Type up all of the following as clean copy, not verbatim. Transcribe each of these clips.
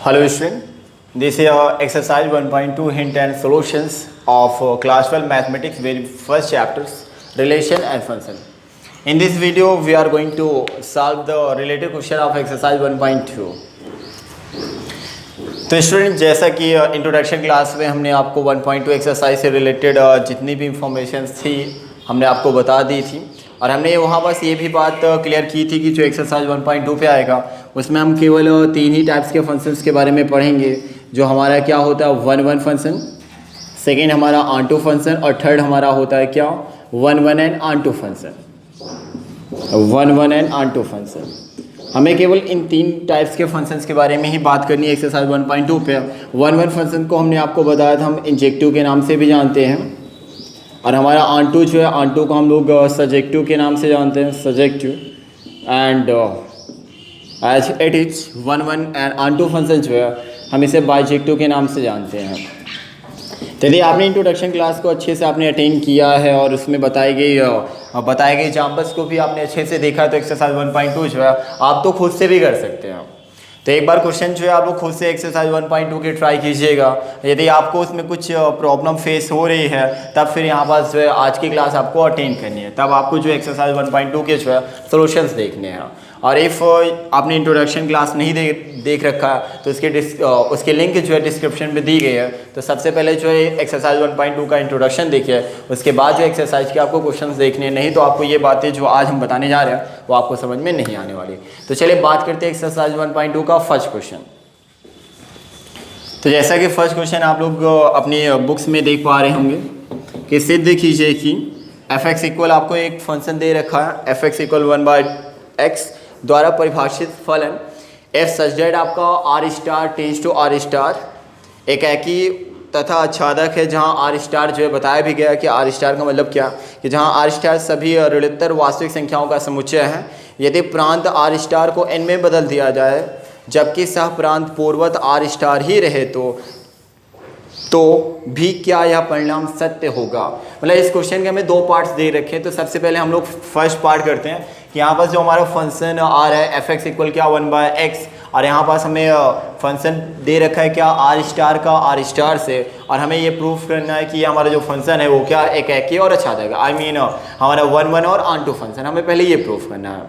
Hello student, this is exercise 1.2 hint and solutions of class 12 mathematics very first chapters relation and function. In this video we are going to solve the related question of exercise 1.2. तो student जैसा कि introduction class में हमने आपको 1.2 exercise से related जितनी भी information थी हमने आपको बता दी थी और हमने वहाँ बस ये भी बात क्लियर की थी कि जो एक्सरसाइज 1.2 पे आएगा उसमें हम केवल तीन ही टाइप्स के फंक्शंस के बारे में पढ़ेंगे। जो हमारा क्या होता है 1-1 फंक्शन, सेकेंड हमारा ऑन-टू फंक्शन और थर्ड हमारा होता है क्या 1-1 and onto function. 1-1 and onto function हमें केवल इन तीन टाइप्स के फंक्शंस के बारे में ही बात करनी है एक्सरसाइज 1.2 पे। 1-1 फंक्शन को हमने आपको बताया था हम इंजेक्टिव के नाम से भी जानते हैं और हमारा ऑन-टू जो है ऑन-टू को हम लोग सब्जेक्टिव के नाम से जानते हैं surjective and as it is 1-1 and onto function जो है हम इसे बाइजेक्टिव के नाम से जानते हैं। तो यदि आपने इंट्रोडक्शन क्लास को अच्छे से आपने अटेंड किया है और उसमें बताए गए एग्जाम्पल्स को भी आपने अच्छे से देखा तो एक्सरसाइज 1.2 जो है आप तो खुद से भी कर सकते हैं। तो एक बार क्वेश्चन जो है आप लोग खुद से एक्सरसाइज 1.2 के ट्राई कीजिएगा। यदि आपको उसमें कुछ प्रॉब्लम फेस हो रही है तब फिर यहाँ पास जो है आज की क्लास आपको अटेंड करनी है, तब आपको जो एक्सरसाइज 1.2 के जो है सोल्यूशंस देखने हैं। और इफ़ आपने इंट्रोडक्शन क्लास नहीं देख रखा है तो उसके लिंक जो है डिस्क्रिप्शन में दी गई है। तो सबसे पहले जो है एक्सरसाइज 1.2 का इंट्रोडक्शन देखिए, उसके बाद जो एक्सरसाइज के आपको क्वेश्चंस देखने हैं, नहीं तो आपको ये बातें जो आज हम बताने जा रहे हैं वो आपको समझ में नहीं आने वाली। तो चलिए बात करते हैं एक्सरसाइज 1.2 का फर्स्ट क्वेश्चन। तो जैसा कि फर्स्ट क्वेश्चन आप लोग अपनी बुक्स में देख पा रहे होंगे कि सिद्ध कीजिए कि f(x) इक्वल आपको एक फंक्शन दे रखा है f(x) इक्वल 1/x द्वारा परिभाषित फलन f सच दैट आपका r star tends to r star एक एकी तथा आच्छादक है, जहां r स्टार जो है बताया भी गया कि r स्टार का मतलब क्या कि जहां r स्टार सभी ऋणोत्तर वास्तविक संख्याओं का समुच्चय है। यदि प्रांत r स्टार को n में बदल दिया जाए जबकि सह प्रांत पूर्वत r स्टार ही रहे तो भी क्या यह परिणाम सत्य होगा। मतलब इस क्वेश्चन के हमें दो पार्ट्स दे रखे हैं। तो सबसे पहले हम लोग फर्स्ट पार्ट करते हैं कि यहाँ पास जो हमारा फंक्शन आ रहा है f(x) इक्वल क्या 1/x और यहाँ पास हमें फंक्शन दे रखा है क्या r स्टार का r स्टार से, और हमें ये प्रूफ करना है कि हमारा जो फंक्शन है वो क्या एक एकी और आच्छादक है। आई मीन हमारा 1-1 और ऑन-टू फंक्शन हमें पहले ये प्रूफ करना है।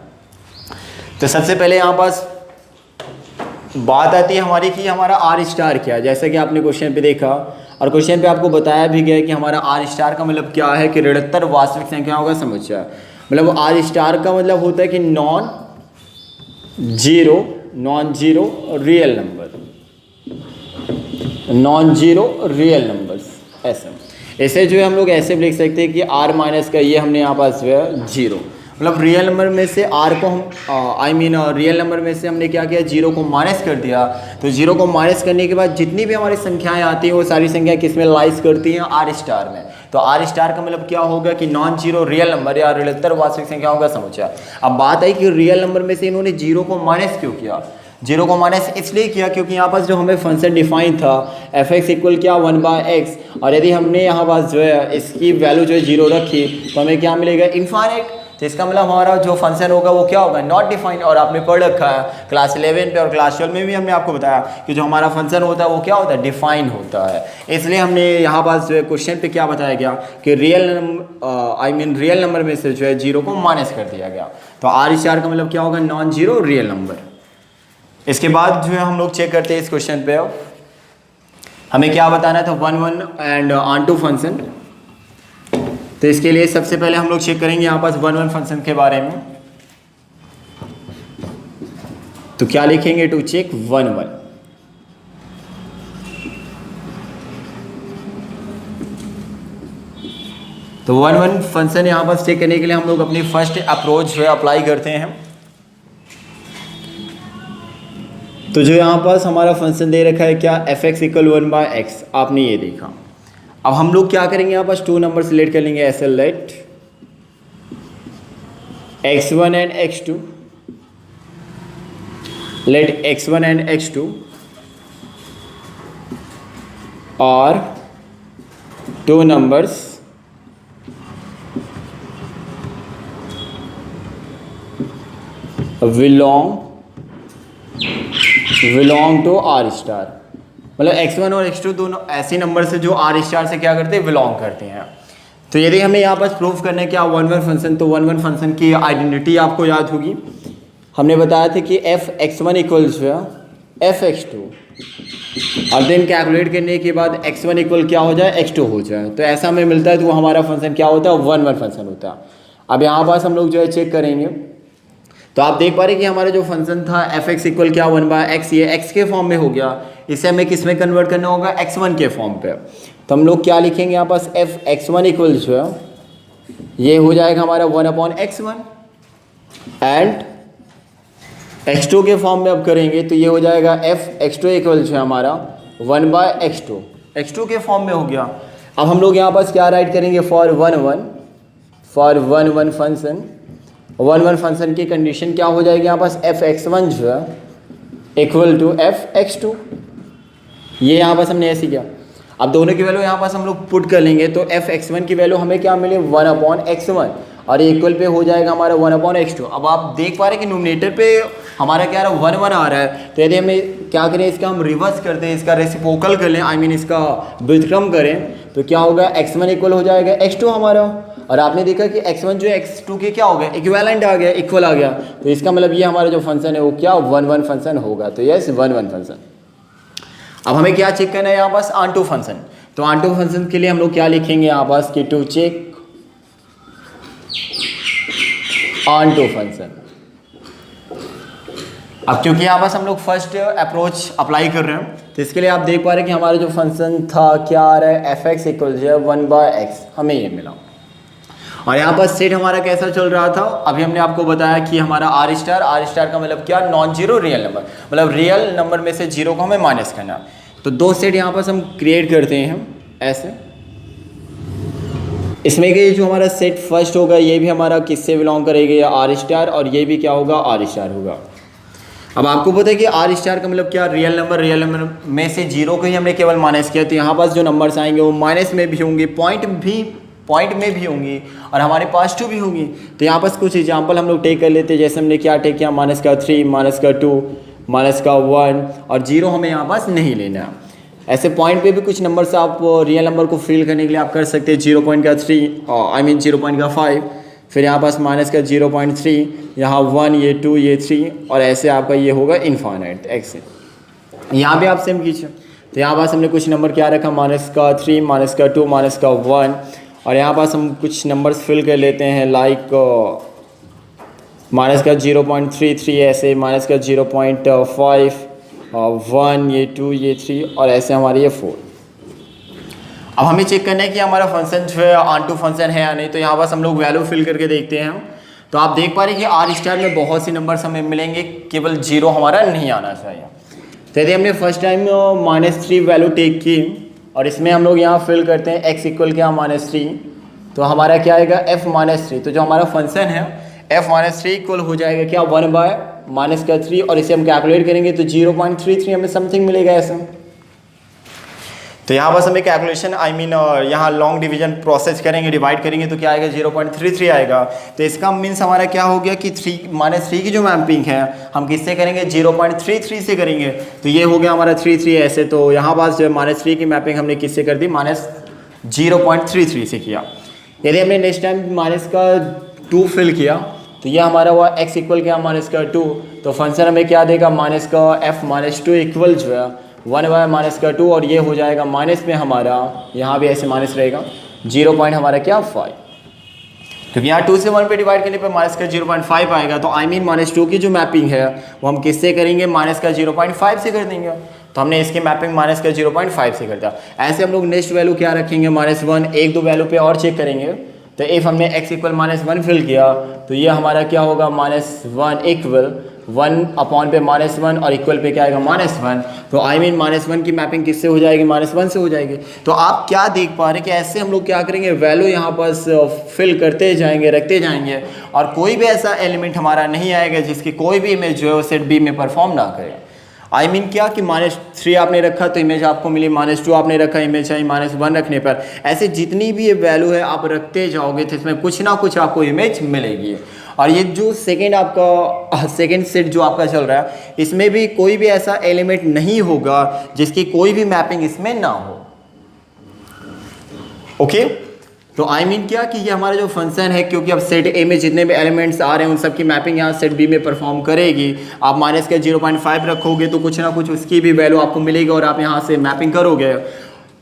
तो सबसे पहले यहाँ पास बात आती है हमारी कि हमारा r स्टार क्या है। जैसा कि आपने क्वेश्चन पे देखा और क्वेश्चन पे आपको बताया भी गया कि हमारा r स्टार का मतलब क्या है कि ऋणोत्तर वास्तविक संख्याओं का समुच्चय। मतलब r स्टार का मतलब होता है कि नॉन जीरो रियल नंबर्स ऐसे जो है हम लोग ऐसे भी लिख सकते हैं कि r माइनस का ये हमने यहाँ पास जो है जीरो, मतलब रियल नंबर में से r को हम रियल नंबर में से हमने क्या किया जीरो को माइनस कर दिया। तो जीरो को माइनस करने के बाद जितनी भी हमारी संख्याएं आती हैं वो सारी संख्या किस में लाइज करती हैं r स्टार में। तो r स्टार का मतलब क्या होगा कि नॉन जीरो रियल नंबर या ऋणोत्तर वास्तविक संख्याओं का समुच्चय। अब बात आई कि रियल नंबर में से इन्होंने जीरो को माइनस क्यों किया। जीरो को माइनस इसलिए किया क्योंकि यहाँ पास जो हमें फंक्शन डिफाइन था f(x) इक्वल क्या 1/x और यदि हमने यहाँ पास जो है इसकी वैल्यू जो है जीरो रखी तो हमें क्या मिलेगा इनफाइनाइट। तो इसका मतलब हमारा जो फंक्शन होगा वो क्या होगा नॉट डिफाइंड। और आपने पढ़ रखा है क्लास 11 पे और क्लास 12 में भी हमने आपको बताया कि जो हमारा फंक्शन होता है वो क्या होता है डिफाइन होता है। इसलिए हमने यहाँ पास जो है क्वेश्चन पे क्या बताया गया कि रियल नंबर में से जो है जीरो को माइनस कर दिया गया। तो r स्टार का मतलब क्या होगा नॉन जीरो रियल नंबर। इसके बाद जो है हम लोग चेक करते हैं इस क्वेश्चन पे हमें क्या बताना था 1-1 एंड ऑन-टू फंक्शन। तो इसके लिए सबसे पहले हम लोग चेक करेंगे यहाँ पास 1-1 फंक्शन के बारे में। तो क्या लिखेंगे टू चेक 1-1। तो 1-1 फंक्शन यहाँ पास चेक करने के लिए हम लोग अपनी फर्स्ट अप्रोच जो है अप्लाई करते हैं। तो जो यहाँ पास हमारा फंक्शन दे रखा है क्या f(x) इक्वल 1/x आपने ये देखा। अब हम लोग क्या करेंगे यहाँ पास टू नंबर सिलेक्ट कर लेंगे ऐसे late x1 and x2, late x1 and x2 और two numbers belong belong to R star, मतलब x1 और x2 दोनों ऐसे नंबर से जो आर स्टार से क्या करते हैं, बिलोंग करते हैं। तो यदि हमें यहाँ पर प्रूफ करना है क्या वन वन फंक्शन, तो वन वन फंक्शन की आइडेंटिटी आपको याद होगी। हमने बताया था कि F x1 equals F x2 और देन कैलकुलेट करने के बाद x1 इक्वल क्या हो जाए, x2 हो जाए, तो ऐसा हमें मिलता है। तो वो हमारा फंक्शन क्या होता है, वन वन फंक्शन होता है। अब यहाँ पास हम लोग जो है चेक करेंगे, तो आप देख पा रहे हैं कि हमारा जो फंक्शन था एफ एक्स इक्वल क्या 1/x, ये x के फॉर्म में हो गया। इसे हमें किस में कन्वर्ट करना होगा, x1 के फॉर्म पे। तो हम लोग क्या लिखेंगे यहाँ पास, एफ x1 इक्वल जो है ये हो जाएगा हमारा 1/x1 एंड x2 के फॉर्म में अब करेंगे तो ये हो जाएगा एफ x2 इक्वल जो है हमारा 1/x2, x2 के फॉर्म में हो गया। अब हम लोग यहाँ पास क्या राइट करेंगे, for one one function, one one function की कंडीशन क्या हो जाएगी यहाँ पास, एफ x1 जो है इक्वल टू एफ x2, ये यहाँ पास हमने ऐसे किया। अब दोनों की वैल्यू यहाँ पास हम लोग पुट कर लेंगे तो एफ x1 की वैल्यू हमें क्या मिले 1/x1 और इक्वल पे हो जाएगा हमारा 1/x2। अब आप देख पा रहे हैं कि नोमिनेटर पे हमारा क्या आ रहा है, 1 1 आ रहा है। तो यदि हमें क्या करें, इसका हम रिवर्स करते हैं, इसका रेसिप्रोकल कर लें, आई मीन इसका व्युत्क्रम करें, तो क्या होगा, x1 इक्वल हो जाएगा x2 हमारा। और आपने देखा कि x1 जो है x2 के क्या हो गया, इक्विवेलेंट आ गया, इक्वल आ गया। तो इसका मतलब ये हमारा जो फंक्शन है वो क्या वन वन फंक्शन होगा। तो यस, वन वन फंक्शन। अब हमें क्या चेक करना है यहाँ पास, ऑन टू फंक्शन। तो ऑन टू फंक्शन के लिए हम लोग क्या लिखेंगे यहाँ पास कि to check onto function. अब क्योंकि यहाँ पास हम लोग फर्स्ट अप्रोच अप्लाई कर रहे हैं, तो इसके लिए आप देख पा रहे हैं कि हमारा जो फंक्शन था क्या आ रहा है, एफ एक्स इक्वल जो है 1/x, हमें ये मिला। और यहाँ पर सेट हमारा कैसा चल रहा था, अभी हमने आपको बताया कि हमारा आर स्टार का मतलब क्या, नॉन जीरो रियल नंबर, मतलब रियल नंबर में से जीरो को हमें माइनस करना। तो दो सेट यहाँ पर हम क्रिएट करते हैं ऐसे। इसमें कि जो हमारा सेट फर्स्ट होगा ये भी हमारा किससे बिलोंग करेगा, आर स्टार, और ये भी क्या होगा, आर स्टार होगा। अब आपको पता है कि आर स्टार का मतलब क्या, रियल नंबर में से जीरो को ही हमने केवल माइनस किया। तो यहाँ पास जो नंबर्स आएंगे वो माइनस में भी होंगे, पॉइंट में भी होंगी और हमारे पास 2 भी होंगी। तो यहाँ पास कुछ एग्जांपल हम लोग टेक कर लेते हैं, जैसे हमने क्या टेक किया, -3, -2, -1 और 0 हमें यहाँ पास नहीं लेना है। ऐसे पॉइंट पे भी कुछ नंबर्स आप रियल नंबर को फिल करने के लिए आप कर सकते हैं, 0.3 आई मीन 0.5, फिर यहाँ पास -0.3, यहाँ 1, ये 2, ये 3 और ऐसे आपका ये होगा इनफाइनाइट एक्स। यहाँ पे आप सेम कीजिए। तो यहाँ पास हमने कुछ नंबर क्या रखा, -3, -2, -1 और यहाँ पास हम कुछ नंबर्स फिल कर लेते हैं लाइक -0.33 ऐसे, -0.5, 1, ये 2, ये 3 और ऐसे हमारे ये 4। अब हमें चेक करना है कि हमारा फंक्शन जो है ऑन टू फंक्शन है या नहीं। तो यहाँ पास हम लोग वैल्यू फिल करके देखते हैं। तो आप देख पा रहे हैं कि आर स्टार में बहुत सी नंबर्स हमें मिलेंगे, केवल 0 हमारा नहीं आना चाहिए। तो यदि हमने फर्स्ट टाइम -3 वैल्यू टेक की और इसमें हम लोग यहाँ फिल करते हैं x इक्वल क्या, -3, तो हमारा क्या आएगा, f-3। तो जो हमारा फंक्शन है f-3 इक्वल हो जाएगा क्या, 1/-3 और इसे हम कैलकुलेट करेंगे तो 0.33 हमें समथिंग मिलेगा ऐसा। तो यहाँ बस हमें कैलकुलेशन यहाँ लॉन्ग डिवीजन प्रोसेस करेंगे, डिवाइड करेंगे तो क्या आएगा, 0.33 आएगा। तो इसका मीन्स हमारा क्या हो गया कि -3 की जो मैपिंग है हम किससे करेंगे, 0.33 से करेंगे। तो ये हो गया हमारा 33 ऐसे। तो यहाँ पास जो -3 की मैपिंग हमने किससे कर दी, -0.33 से किया। यदि हमने नेक्स्ट टाइम -2 फिल किया तो ये हमारा हुआ x इक्वल क्या, -2। तो फंक्शन हमें क्या देगा, -f-2 इक्वल जो है 1/-2 और ये हो जाएगा माइनस में हमारा, यहाँ भी ऐसे माइनस रहेगा, 0. हमारा क्या, 5। क्योंकि यहाँ 2 से 1 पे डिवाइड करने पर -0.5 आएगा। तो -2 की जो मैपिंग है वो हम किससे करेंगे, -0.5 से कर देंगे। तो हमने इसकी मैपिंग -0.5 से कर दिया। ऐसे हम लोग नेक्स्ट वैल्यू क्या रखेंगे, -1, 1-2 वैल्यू पे और चेक करेंगे। तो इफ़ हमने x इक्वल -1 फिल किया तो ये हमारा क्या होगा, -1 इक्वल 1 पे -1 और इक्वल पे क्या आएगा, -1। तो -1 की मैपिंग किससे हो जाएगी, -1 से हो जाएगी। तो आप क्या देख पा रहे हैं कि ऐसे हम लोग क्या करेंगे, वैल्यू यहाँ पास फिल करते जाएंगे, रखते जाएंगे और कोई भी ऐसा एलिमेंट हमारा नहीं आएगा जिसकी कोई भी इमेज जो है वो सेट बी में परफॉर्म ना करे। क्या कि -3 आपने रखा तो इमेज आपको मिली, -2 आपने रखा इमेज आई -1 रखने पर। ऐसे जितनी भी ये वैल्यू है आप रखते जाओगे तो इसमें कुछ ना कुछ आपको इमेज मिलेगी। और ये जो सेकेंड आपका सेकेंड सेट जो आपका चल रहा है इसमें भी कोई भी ऐसा एलिमेंट नहीं होगा जिसकी कोई भी मैपिंग इसमें ना हो। ओके तो आई मीन क्या कि ये हमारा जो फंक्शन है, क्योंकि अब सेट ए में जितने भी एलिमेंट्स आ रहे हैं उन सब की मैपिंग यहाँ सेट बी में परफॉर्म करेगी। आप माइनस के 0.5 रखोगे तो कुछ ना कुछ उसकी भी वैल्यू आपको मिलेगी और आप यहाँ से मैपिंग करोगे।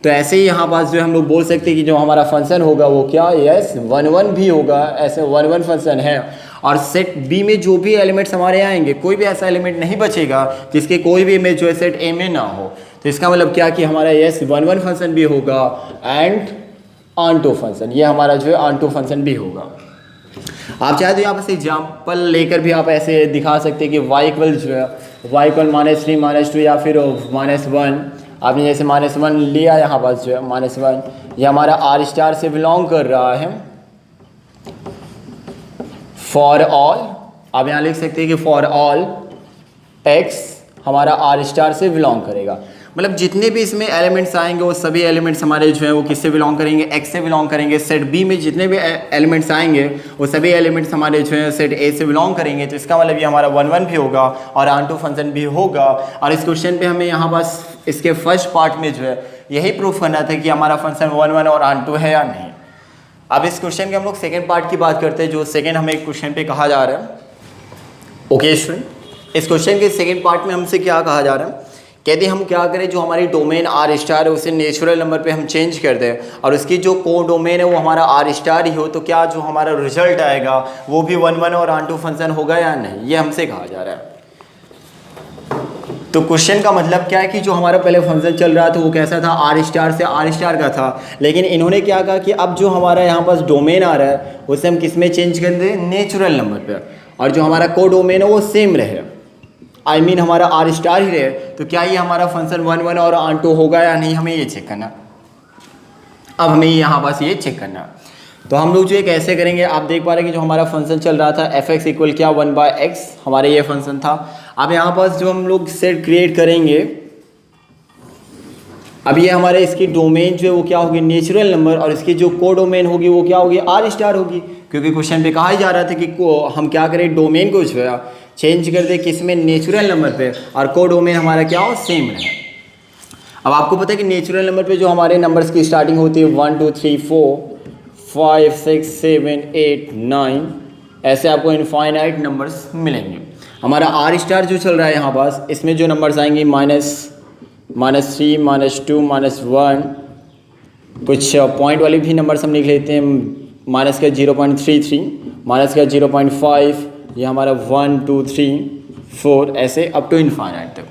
तो ऐसे ही यहाँ पास जो हम लोग बोल सकते हैं कि जो हमारा फंक्शन होगा वो क्या, यस 1 1 भी होगा, ऐसे 1 1 फंक्शन है। और सेट बी में जो भी एलिमेंट्स हमारे आएंगे कोई भी ऐसा एलिमेंट नहीं बचेगा जिसके कोई भी इमेज जो है सेट ए में ना हो। तो इसका मतलब क्या कि हमारा यस 1 1 फंक्शन भी होगा एंड ऑन टू फंक्शन, ये हमारा जो है ऑन टू फंक्शन भी होगा। आप चाहे तो यहाँ पर एग्जाम्पल लेकर भी आप ऐसे दिखा सकते हैं कि y इक्वल जो है y इक्वल -3 -2 या फिर -1। आपने जैसे -1 लिया यहाँ पास जो है -1, ये हमारा आर स्टार से बिलोंग कर रहा है। फॉर ऑल आप यहाँ लिख सकते हैं कि फॉर ऑल x हमारा आर स्टार से बिलोंग करेगा, मतलब जितने भी इसमें एलिमेंट्स आएंगे वो सभी एलिमेंट्स हमारे जो है वो किससे बिलोंग करेंगे, x से बिलोंग करेंगे। सेट बी में जितने भी एलिमेंट्स आएंगे वो सभी एलिमेंट्स हमारे जो है सेट ए से बिलोंग करेंगे। तो इसका मतलब ये हमारा 1 1 भी होगा और ऑन टू फंक्शन भी होगा। और इस क्वेश्चन पे हमें यहाँ पास इसके फर्स्ट पार्ट में जो है यही प्रूफ करना था कि हमारा फंक्शन 1 1 और ऑन टू है या नहीं। अब इस क्वेश्चन के हम लोग सेकेंड पार्ट की बात करते हैं, जो सेकेंड हमें क्वेश्चन पे कहा जा रहा है। ओके स्टूडेंट, इस क्वेश्चन के सेकेंड पार्ट में हमसे क्या कहा जा रहा है, कहते हैं हम क्या करें, जो हमारी डोमेन आर स्टार है उसे नेचुरल नंबर पे हम चेंज कर दें और उसकी जो को डोमेन है वो हमारा आर स्टार ही हो, तो क्या जो हमारा रिजल्ट आएगा वो भी 1 1 और ऑन टू फंक्शन होगा या नहीं, ये हमसे कहा जा रहा है। तो क्वेश्चन का मतलब क्या है कि जो हमारा पहले फंक्शन चल रहा था वो कैसा था, आर स्टार से आर स्टार का था, लेकिन इन्होंने क्या कहा कि अब जो हमारा यहाँ पास डोमेन आ रहा है उसे हम किस में चेंज कर दें, नेचुरल नंबर पे, और जो हमारा को डोमेन है वो सेम रहे, आई मीन हमारा आर स्टार ही रहे। तो क्या ये हमारा फंक्शन 1 1 और ऑन टू होगा या नहीं, हमें ये चेक करना। अब हमें यहाँ पास ये चेक करना, तो हम लोग जो एक ऐसे करेंगे, आप देख पा रहे हैं कि जो हमारा फंक्शन चल रहा था f(x) इक्वल क्या 1/x, हमारे ये फंक्शन था। अब यहाँ पास जो हम लोग सेट क्रिएट करेंगे, अब ये हमारे इसकी डोमेन जो है वो क्या होगी, नेचुरल नंबर, और इसकी जो को डोमेन होगी वो क्या होगी, आर स्टार होगी, क्योंकि क्वेश्चन पे कहा ही जा रहा था कि हम क्या करें, डोमेन को जो है चेंज कर दे किस में, नेचुरल नंबर पे, और को डोमेन हमारा क्या हो, सेम रहे। अब आपको पता है कि नेचुरल नंबर पे जो हमारे नंबर्स की स्टार्टिंग होती है 1 2 3 4 5 6 7 8 9, ऐसे आपको इनफाइनाइट नंबर्स मिलेंगे। हमारा आर स्टार जो चल रहा है यहाँ पास, इसमें जो नंबर्स आएंगे -3 -2 -1, कुछ पॉइंट वाले भी नंबर्स हम लिख लेते हैं, माइनस का 0.33, माइनस का 0.5, ये हमारा 1 2 3 4, ऐसे अप टू इनफाइनाइट तक।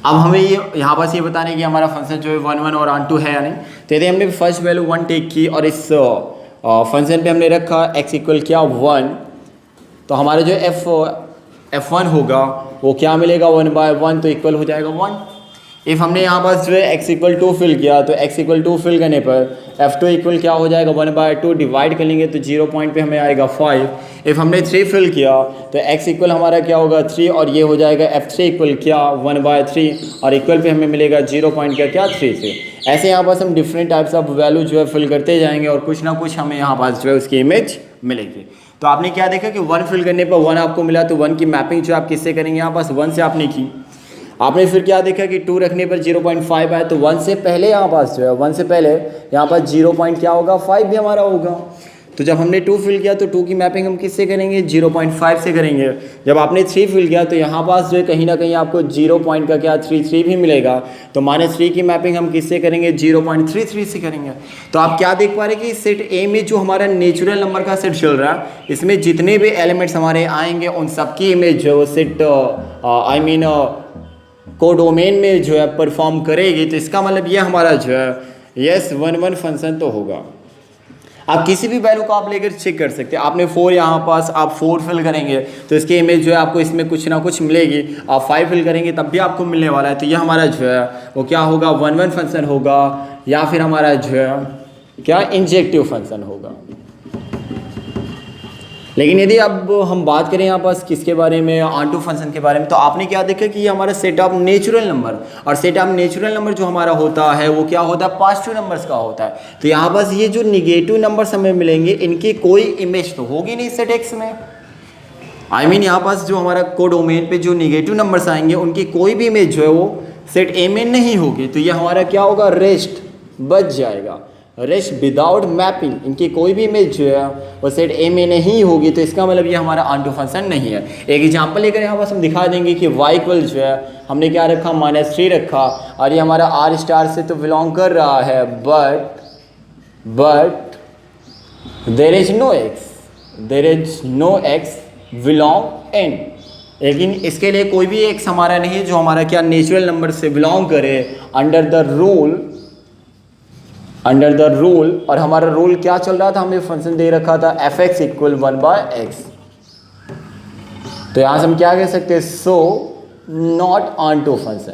अब हमें ये यहाँ पास ये बताने कि हमारा फंक्शन जो है 1 1 और ऑन टू है या नहीं। तो यदि हमने फर्स्ट वैल्यू 1 टेक की और इस फंक्शन पे हमने रखा x इक्वल क्या 1, तो हमारा जो f1 होगा वो क्या मिलेगा, 1/1, तो इक्वल हो जाएगा 1। इफ़ हमने यहाँ पास जो है x इक्वल 2 फिल किया, तो x इक्वल 2 फिल करने पर f2 इक्वल क्या हो जाएगा, 1/2, डिवाइड कर लेंगे तो 0 पॉइंट पे हमें आएगा 5। इफ़ हमने 3 फिल किया तो x इक्वल हमारा क्या होगा 3, और ये हो जाएगा f3 इक्वल क्या 1/3, और इक्वल पे हमें मिलेगा 0 पॉइंट क्या 3 से। ऐसे यहाँ पास हम डिफरेंट टाइप्स ऑफ वैल्यू जो है फिल करते जाएंगे और कुछ ना कुछ हमें यहाँ पास जो है उसकी इमेज मिलेगी। तो आपने क्या देखा कि 1 फिल करने पर 1 आपको मिला, तो 1 की मैपिंग जो आप किससे करेंगे, यहाँ पास 1 से आपने की। आपने फिर क्या देखा कि 2 रखने पर 0.5 आया, तो 1 से पहले यहाँ पास जो है 1 से पहले यहाँ पास 0 पॉइंट क्या होगा 5 भी हमारा होगा। तो जब हमने 2 फिल किया तो 2 की मैपिंग हम किससे करेंगे, 0.5 से करेंगे। जब आपने 3 फिल किया तो यहाँ पास जो है कहीं ना कहीं आपको 0 पॉइंट का क्या 3 भी मिलेगा, तो -3 की मैपिंग हम किससे करेंगे, 0.33 से करेंगे। तो आप क्या देख पा रहे हैं कि सेट ए में जो हमारा नेचुरल नंबर का सेट चल रहा है, इसमें जितने भी एलिमेंट्स हमारे आएंगे उन सबकी इमेज जो है वो सेट आई मीन को डोमेन में जो है परफॉर्म करेगी। तो इसका मतलब ये हमारा जो है यस 1 1 फंक्शन तो होगा। आप किसी भी वैल्यू को आप लेकर चेक कर सकते हैं। आपने 4 यहाँ पास आप 4 फिल करेंगे तो इसकी इमेज जो है आपको इसमें कुछ ना कुछ मिलेगी। आप 5 फिल करेंगे तब भी आपको मिलने वाला है। तो ये हमारा जो है वो क्या होगा, 1 1 फंक्शन होगा, या फिर हमारा जो है क्या इंजेक्टिव फंक्शन होगा। लेकिन यदि अब हम बात करें यहाँ पास किसके बारे में, ऑनटू फंक्शन के बारे में, तो आपने क्या देखा कि ये हमारा सेट ऑफ नेचुरल नंबर, और सेट ऑफ नेचुरल नंबर जो हमारा होता है वो क्या होता है, पॉजिटिव नंबर्स का होता है। तो यहाँ पास ये जो निगेटिव नंबर्स हमें मिलेंगे इनकी कोई इमेज तो होगी नहीं सेट एक्स में। यहाँ पास जो हमारा कोडोमेन पे जो निगेटिव नंबर्स आएंगे उनकी कोई भी इमेज जो है वो सेट ए में नहीं होगी। तो ये हमारा क्या होगा, रेस्ट बच जाएगा, रेस्ट विदाउट मैपिंग, इनकी कोई भी इमेज जो है वो सेट ए में नहीं होगी। तो इसका मतलब ये हमारा ऑनटू फंक्शन नहीं है। एक एग्जांपल लेकर यहाँ पास हम दिखा देंगे कि y इक्वल जो है हमने क्या रखा, -3 रखा, और ये हमारा r स्टार से तो बिलोंग कर रहा है, but there is no x belong n। लेकिन इसके लिए कोई भी x हमारा नहीं है जो हमारा क्या नेचुरल नंबर से बिलोंग करे अंडर द रूल। और हमारा रूल क्या चल रहा था, हमें फंक्शन दे रखा था f(x) = 1/x। तो यहाँ से हम क्या कह सकते हैं, सो नॉट ऑनटू फंक्शन।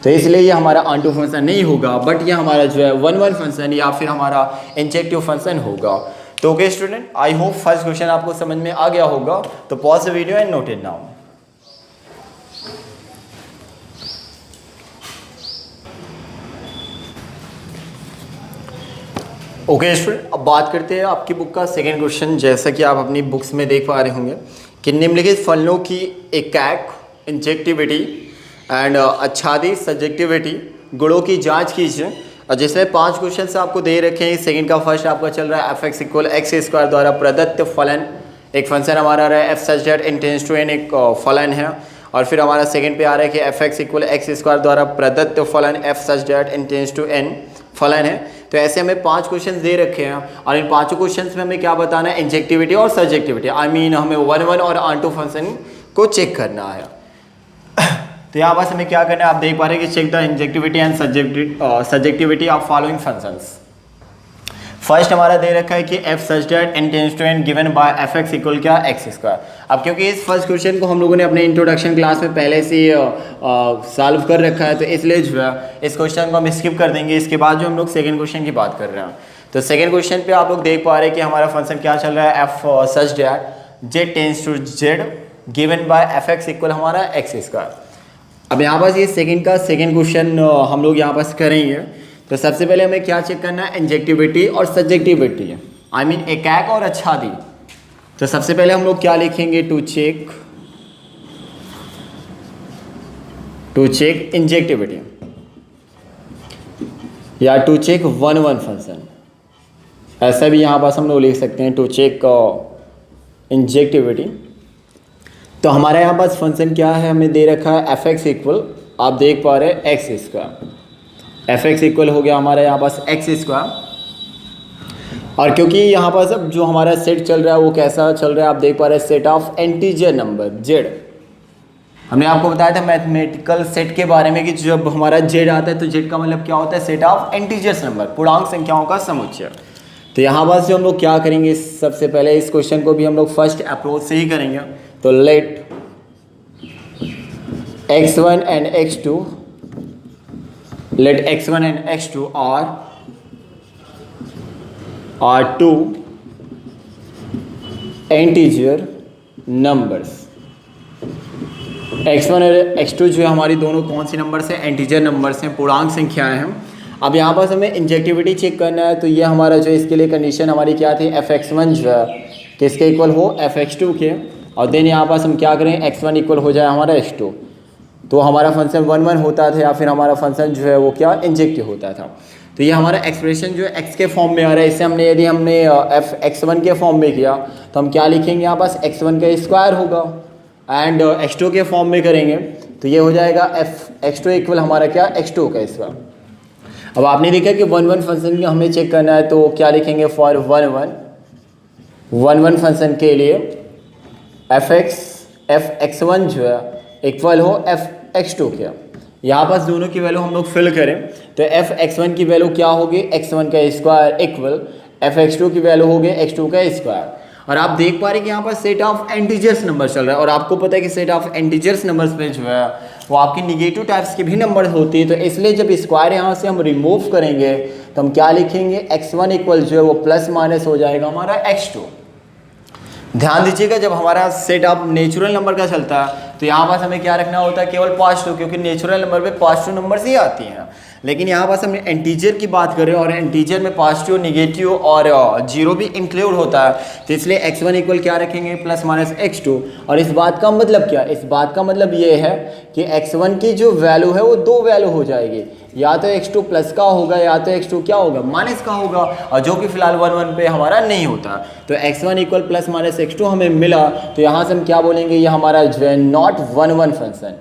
तो इसलिए ये हमारा ऑनटू फंक्शन नहीं होगा, बट ये हमारा जो है 1-1 फंक्शन या फिर हमारा इंजेक्टिव फंक्शन होगा। तो okay student, I hope first question आपको समझ में आ गया होगा। तो pause the video and note it now. Okay student, अब बात करते हैं आपकी बुक का सेकंड क्वेश्चन। जैसा कि आप अपनी बुक्स में देख पा रहे होंगे कि निम्नलिखित फलनों की एकाक इंजेक्टिविटी एंड आच्छादित सब्जेक्टिविटी गुणों की जांच कीजिए। और जिसमें 5 क्वेश्चन आपको दे रखे हैं। सेकंड का फर्स्ट आपका चल रहा है f(x) = x² द्वारा प्रदत्त फलन, एक फंक्शन हमारा आ रहा है f such that n tends to n, एक फलन है। और फिर हमारा सेकंड पे आ रहा है कि f(x) = x² द्वारा प्रदत्त फलन f such that n tends to n फलन है। तो ऐसे हमें 5 क्वेश्चन दे रखे हैं और इन 5 क्वेश्चन में हमें क्या बताना है, इंजेक्टिविटी और सब्जेक्टिविटी, हमें 1-1 और ऑनटू फंक्शन को चेक करना है। तो यहाँ बस हमें क्या करना है, आप देख पा रहे हैं कि check the injectivity and surjectivity of following functions. First हमारा दे रखा है कि f such that n tends to n given by f(x) = क्या, x²। अब क्योंकि इस फर्स्ट क्वेश्चन को हम लोगों ने अपने इंट्रोडक्शन क्लास में पहले से सॉल्व कर रखा है, तो इसलिए जो है इस क्वेश्चन को हम स्किप कर देंगे। इसके बाद जो हम लोग सेकंड क्वेश्चन की बात कर रहे हैं, तो सेकंड क्वेश्चन पे आप लोग देख पा रहे हैं कि हमारा फंक्शन क्या चल रहा है, f such that z tends to z given by f(x) = हमारा x²। अब यहाँ पास ये सेकंड क्वेश्चन हम लोग यहाँ पास करेंगे। तो सबसे पहले हमें क्या चेक करना है, इंजेक्टिविटी और सब्जेक्टिविटी, एकाक और आच्छादित। तो सबसे पहले हम लोग क्या लिखेंगे, टू चेक इंजेक्टिविटी या टू चेक 1-1 फंक्शन, ऐसा भी यहाँ पास हम लोग लिख सकते हैं, टू चेक इंजेक्टिविटी। तो हमारे यहाँ पास फंक्शन क्या है, हमें दे रखा है f(x) आप देख पा रहे हैं x²। f(x) हो गया हमारा यहाँ पास x²। और क्योंकि यहाँ पास अब जो हमारा सेट चल रहा है वो कैसा चल रहा है, आप देख पा रहे हैं set of integer number z। हमने आपको बताया था मैथमेटिकल सेट के बारे में कि जब हमारा z आता है तो z का मतलब क्या होता है, सेट ऑफ इंटीजर्स नंबर, पूर्णांक संख्याओं का समुच्चय। तो यहाँ पास जो हम लोग क्या करेंगे, सबसे पहले इस क्वेश्चन को भी हम लोग फर्स्ट अप्रोच से ही करेंगे। तो late x1 and x2, let x1 and x2 are two integer numbers। x1 और x2 जो है हमारी दोनों कौन सी नंबर्स हैं, इंटीजर नंबर्स हैं, पूर्णांक संख्याएं हैं। अब यहाँ पास हमें इंजेक्टिविटी चेक करना है। तो ये हमारा जो इसके लिए कंडीशन हमारी क्या थी, f(x1) जो है किसके इक्वल हो, f(x2) के। और देन यहाँ पास हम क्या करें, x1 इक्वल हो जाए हमारा x2। तो हमारा फंक्शन 1-1 होता था या फिर हमारा फंक्शन जो है वो क्या, इंजेक्टिव होता था। तो ये हमारा एक्सप्रेशन जो है x के फॉर्म में आ रहा है। इससे यदि हमने f(x1) के फॉर्म में किया तो हम क्या लिखेंगे, यहाँ पास x1 का स्क्वायर होगा, एंड x2 के फॉर्म में करेंगे तो ये हो जाएगा f(x2) = हमारा क्या, x2 का स्क्वायर। अब आपने देखा कि 1-1 फंक्शन का हमें चेक करना है, तो क्या लिखेंगे, फॉर 1-1 फंक्शन के लिए f(x1) जो है इक्वल हो f(x2) के। यहाँ पास दोनों की वैल्यू हम लोग फिल करें तो f(x1) की वैल्यू क्या होगी, x1 का स्क्वायर इक्वल f(x2) की वैल्यू होगी x2 का स्क्वायर। और आप देख पा रहे हैं कि यहाँ पर सेट ऑफ इंटीजर्स नंबर चल रहा है, और आपको पता है कि सेट ऑफ इंटीजर्स नंबर्स में जो है वो आपकी निगेटिव टाइप्स की भी नंबर होती है। तो इसलिए जब स्क्वायर यहाँ से हम रिमूव करेंगे तो हम क्या लिखेंगे, x1 इक्वल जो है वो प्लस माइनस हो जाएगा हमारा x2। ध्यान दीजिएगा, जब हमारा सेट अप नेचुरल नंबर का चलता है तो यहाँ पास हमें क्या रखना होता है, केवल पॉजिटिव, क्योंकि नेचुरल नंबर पे पॉजिटिव नंबर्स ही आती हैं। लेकिन यहाँ पास हम इंटीजर की बात कर रहे हैं और इंटीजर में पॉजिटिव, निगेटिव और जीरो भी इंक्लूड होता है, तो इसलिए x1 इक्वल क्या रखेंगे, प्लस माइनस x2। और इस बात का मतलब क्या, इस बात का मतलब ये है कि x1 की जो वैल्यू है वो दो वैल्यू हो जाएगी, या तो x2 प्लस का होगा या तो x2 क्या होगा, माइनस का होगा, और जो कि फिलहाल 1 1 पे हमारा नहीं होता। तो x1 equal plus minus x2 हमें मिला, तो यहाँ से हम क्या बोलेंगे, ये हमारा जो है नॉट 1 1 फंक्शन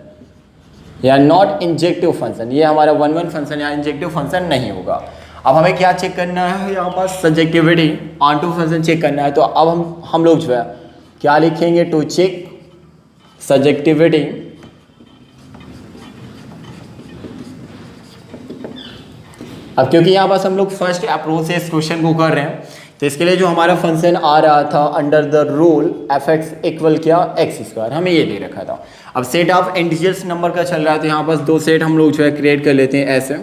या नॉट इंजेक्टिव फंक्शन, ये हमारा 1 1 फंक्शन या इंजेक्टिव फंक्शन नहीं होगा। अब हमें क्या चेक करना है, यहाँ पास surjectivity onto function check करना है। तो अब हम लोग जो है क्या लिखेंगे, टू चेक सब्जेक्टिविटी अब क्योंकि यहाँ पास हम लोग फर्स्ट अप्रोच से इस क्वेश्चन को कर रहे हैं, तो इसके लिए जो हमारा फंक्शन आ रहा था under the rule fx equal क्या, x², हमें ये दे रखा था। अब सेट ऑफ इंटीजर्स नंबर का चल रहा है, तो यहाँ पास दो सेट हम लोग जो है क्रिएट कर लेते हैं ऐसे।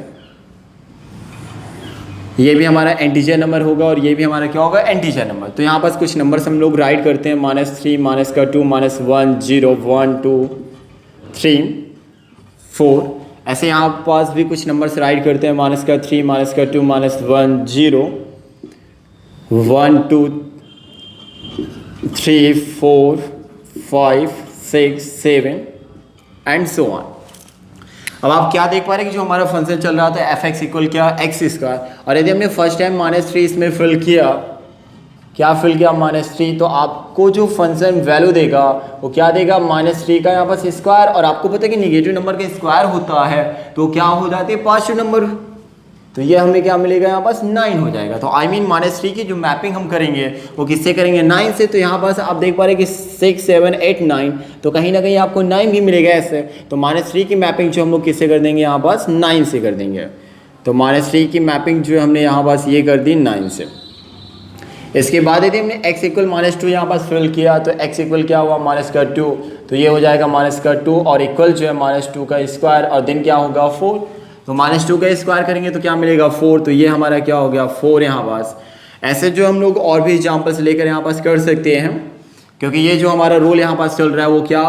ये भी हमारा इंटीजर नंबर होगा और ये भी हमारा क्या होगा, इंटीजर नंबर। तो यहाँ पास कुछ नंबर्स हम लोग राइट करते हैं, -3, -2, -1, 0, 1, 2, 3, 4। ऐसे यहाँ पास भी कुछ नंबर्स राइट करते हैं, -3, -2, -1, 0, 1, 2, 3, 4, 5, 6, 7 एंड सो ऑन। अब आप क्या देख पा रहे हैं कि जो हमारा फंक्शन चल रहा था fx इक्वल क्या, x², और यदि हमने फर्स्ट टाइम -3 इसमें फिल किया, क्या फिल किया, -3, तो आपको जो फंक्शन वैल्यू देगा वो क्या देगा, -3 का यहाँ पास स्क्वायर। और आपको पता है कि निगेटिव नंबर का स्क्वायर होता है तो क्या हो जाते हैं, पॉजिटिव नंबर। तो ये हमें क्या मिलेगा, यहाँ पास 9 हो जाएगा। तो आई मीन -3 की जो मैपिंग हम करेंगे वो किससे करेंगे, 9 से। तो यहाँ पास आप देख पा रहे हैं कि 6, 7, 8, 9, तो कहीं ना कहीं आपको 9 भी मिलेगा ऐसे। तो -3 की मैपिंग जो हम लोग किससे कर देंगे, यहाँ पास 9 से कर देंगे। तो -3 की मैपिंग जो हमने यहाँ पास ये कर दी 9 से। इसके बाद यदि हमने x इक्वल -2 यहाँ पास फिल किया, तो x इक्वल क्या हुआ, -2, तो ये हो जाएगा -2 और इक्वल जो है -2 का स्क्वायर, और दिन क्या होगा, 4। तो -2 का स्क्वायर करेंगे तो क्या मिलेगा, 4। तो ये हमारा क्या हो गया, 4 यहाँ पास। ऐसे जो हम लोग और भी एग्जाम्पल्स लेकर यहाँ पास कर सकते हैं, क्योंकि ये जो हमारा रूल यहाँ पास चल रहा है वो क्या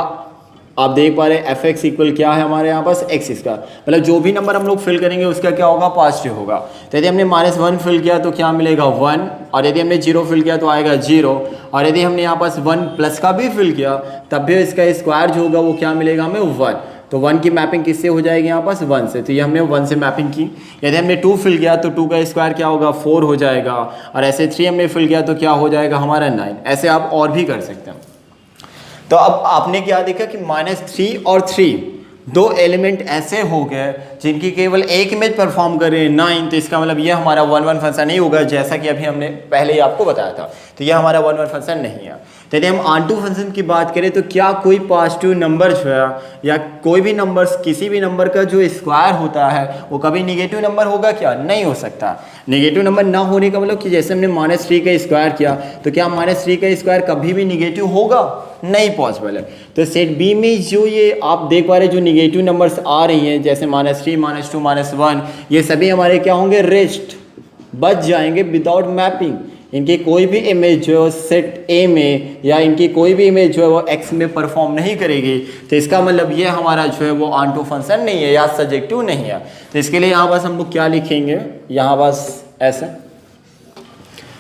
आप देख पा रहे हैं, fx इक्वल क्या है हमारे यहाँ पास, x²। मतलब जो भी नंबर हम लोग फिल करेंगे उसका क्या होगा, पॉजिटिव होगा। तो यदि हमने -1 फिल किया तो क्या मिलेगा, 1, और यदि हमने 0 फिल किया तो आएगा 0, और यदि हमने यहाँ पास 1 प्लस का भी फिल किया तब भी इसका स्क्वायर जो होगा वो क्या मिलेगा हमें, 1। तो 1 की मैपिंग किससे हो जाएगी, यहाँ पास 1 से। तो ये हमने 1 से मैपिंग की। यदि हमने 2 फिल किया तो 2 का स्क्वायर क्या होगा, 4 हो जाएगा, और ऐसे 3 हमने फिल किया तो क्या हो जाएगा हमारा 9। ऐसे आप और भी कर सकते हैं। तो अब आपने क्या देखा कि -3 और 3 दो एलिमेंट ऐसे हो गए जिनकी केवल एक इमेज परफॉर्म कर रहे हैं 9। तो इसका मतलब ये हमारा 1 1 फंक्शन नहीं होगा, जैसा कि अभी हमने पहले ही आपको बताया था। तो ये हमारा 1 1 फंक्शन नहीं है। तो यदि हम ऑन टू फंक्शन की बात करें तो क्या कोई पॉजिटिव नंबर जो है या कोई भी नंबर, किसी भी नंबर का जो स्क्वायर होता है वो कभी निगेटिव नंबर होगा क्या, नहीं हो सकता। निगेटिव नंबर ना होने का मतलब कि जैसे हमने -3 का स्क्वायर किया तो क्या -3 का स्क्वायर कभी भी निगेटिव होगा, नहीं पॉसिबल है। तो सेट बी में जो ये आप देख पा रहे जो निगेटिव नंबर्स आ रही हैं जैसे -3, -2, -1, ये सभी हमारे क्या होंगे, रेस्ट, बच जाएंगे विदाउट मैपिंग। इनकी कोई भी इमेज जो सेट ए में या इनकी कोई भी इमेज जो है वो एक्स में परफॉर्म नहीं करेगी। तो इसका मतलब ये हमारा जो है वो ऑन टू फंक्शन नहीं है या सब्जेक्टिव नहीं है। तो इसके लिए यहाँ पास हम लोग क्या लिखेंगे, यहाँ पास ऐसे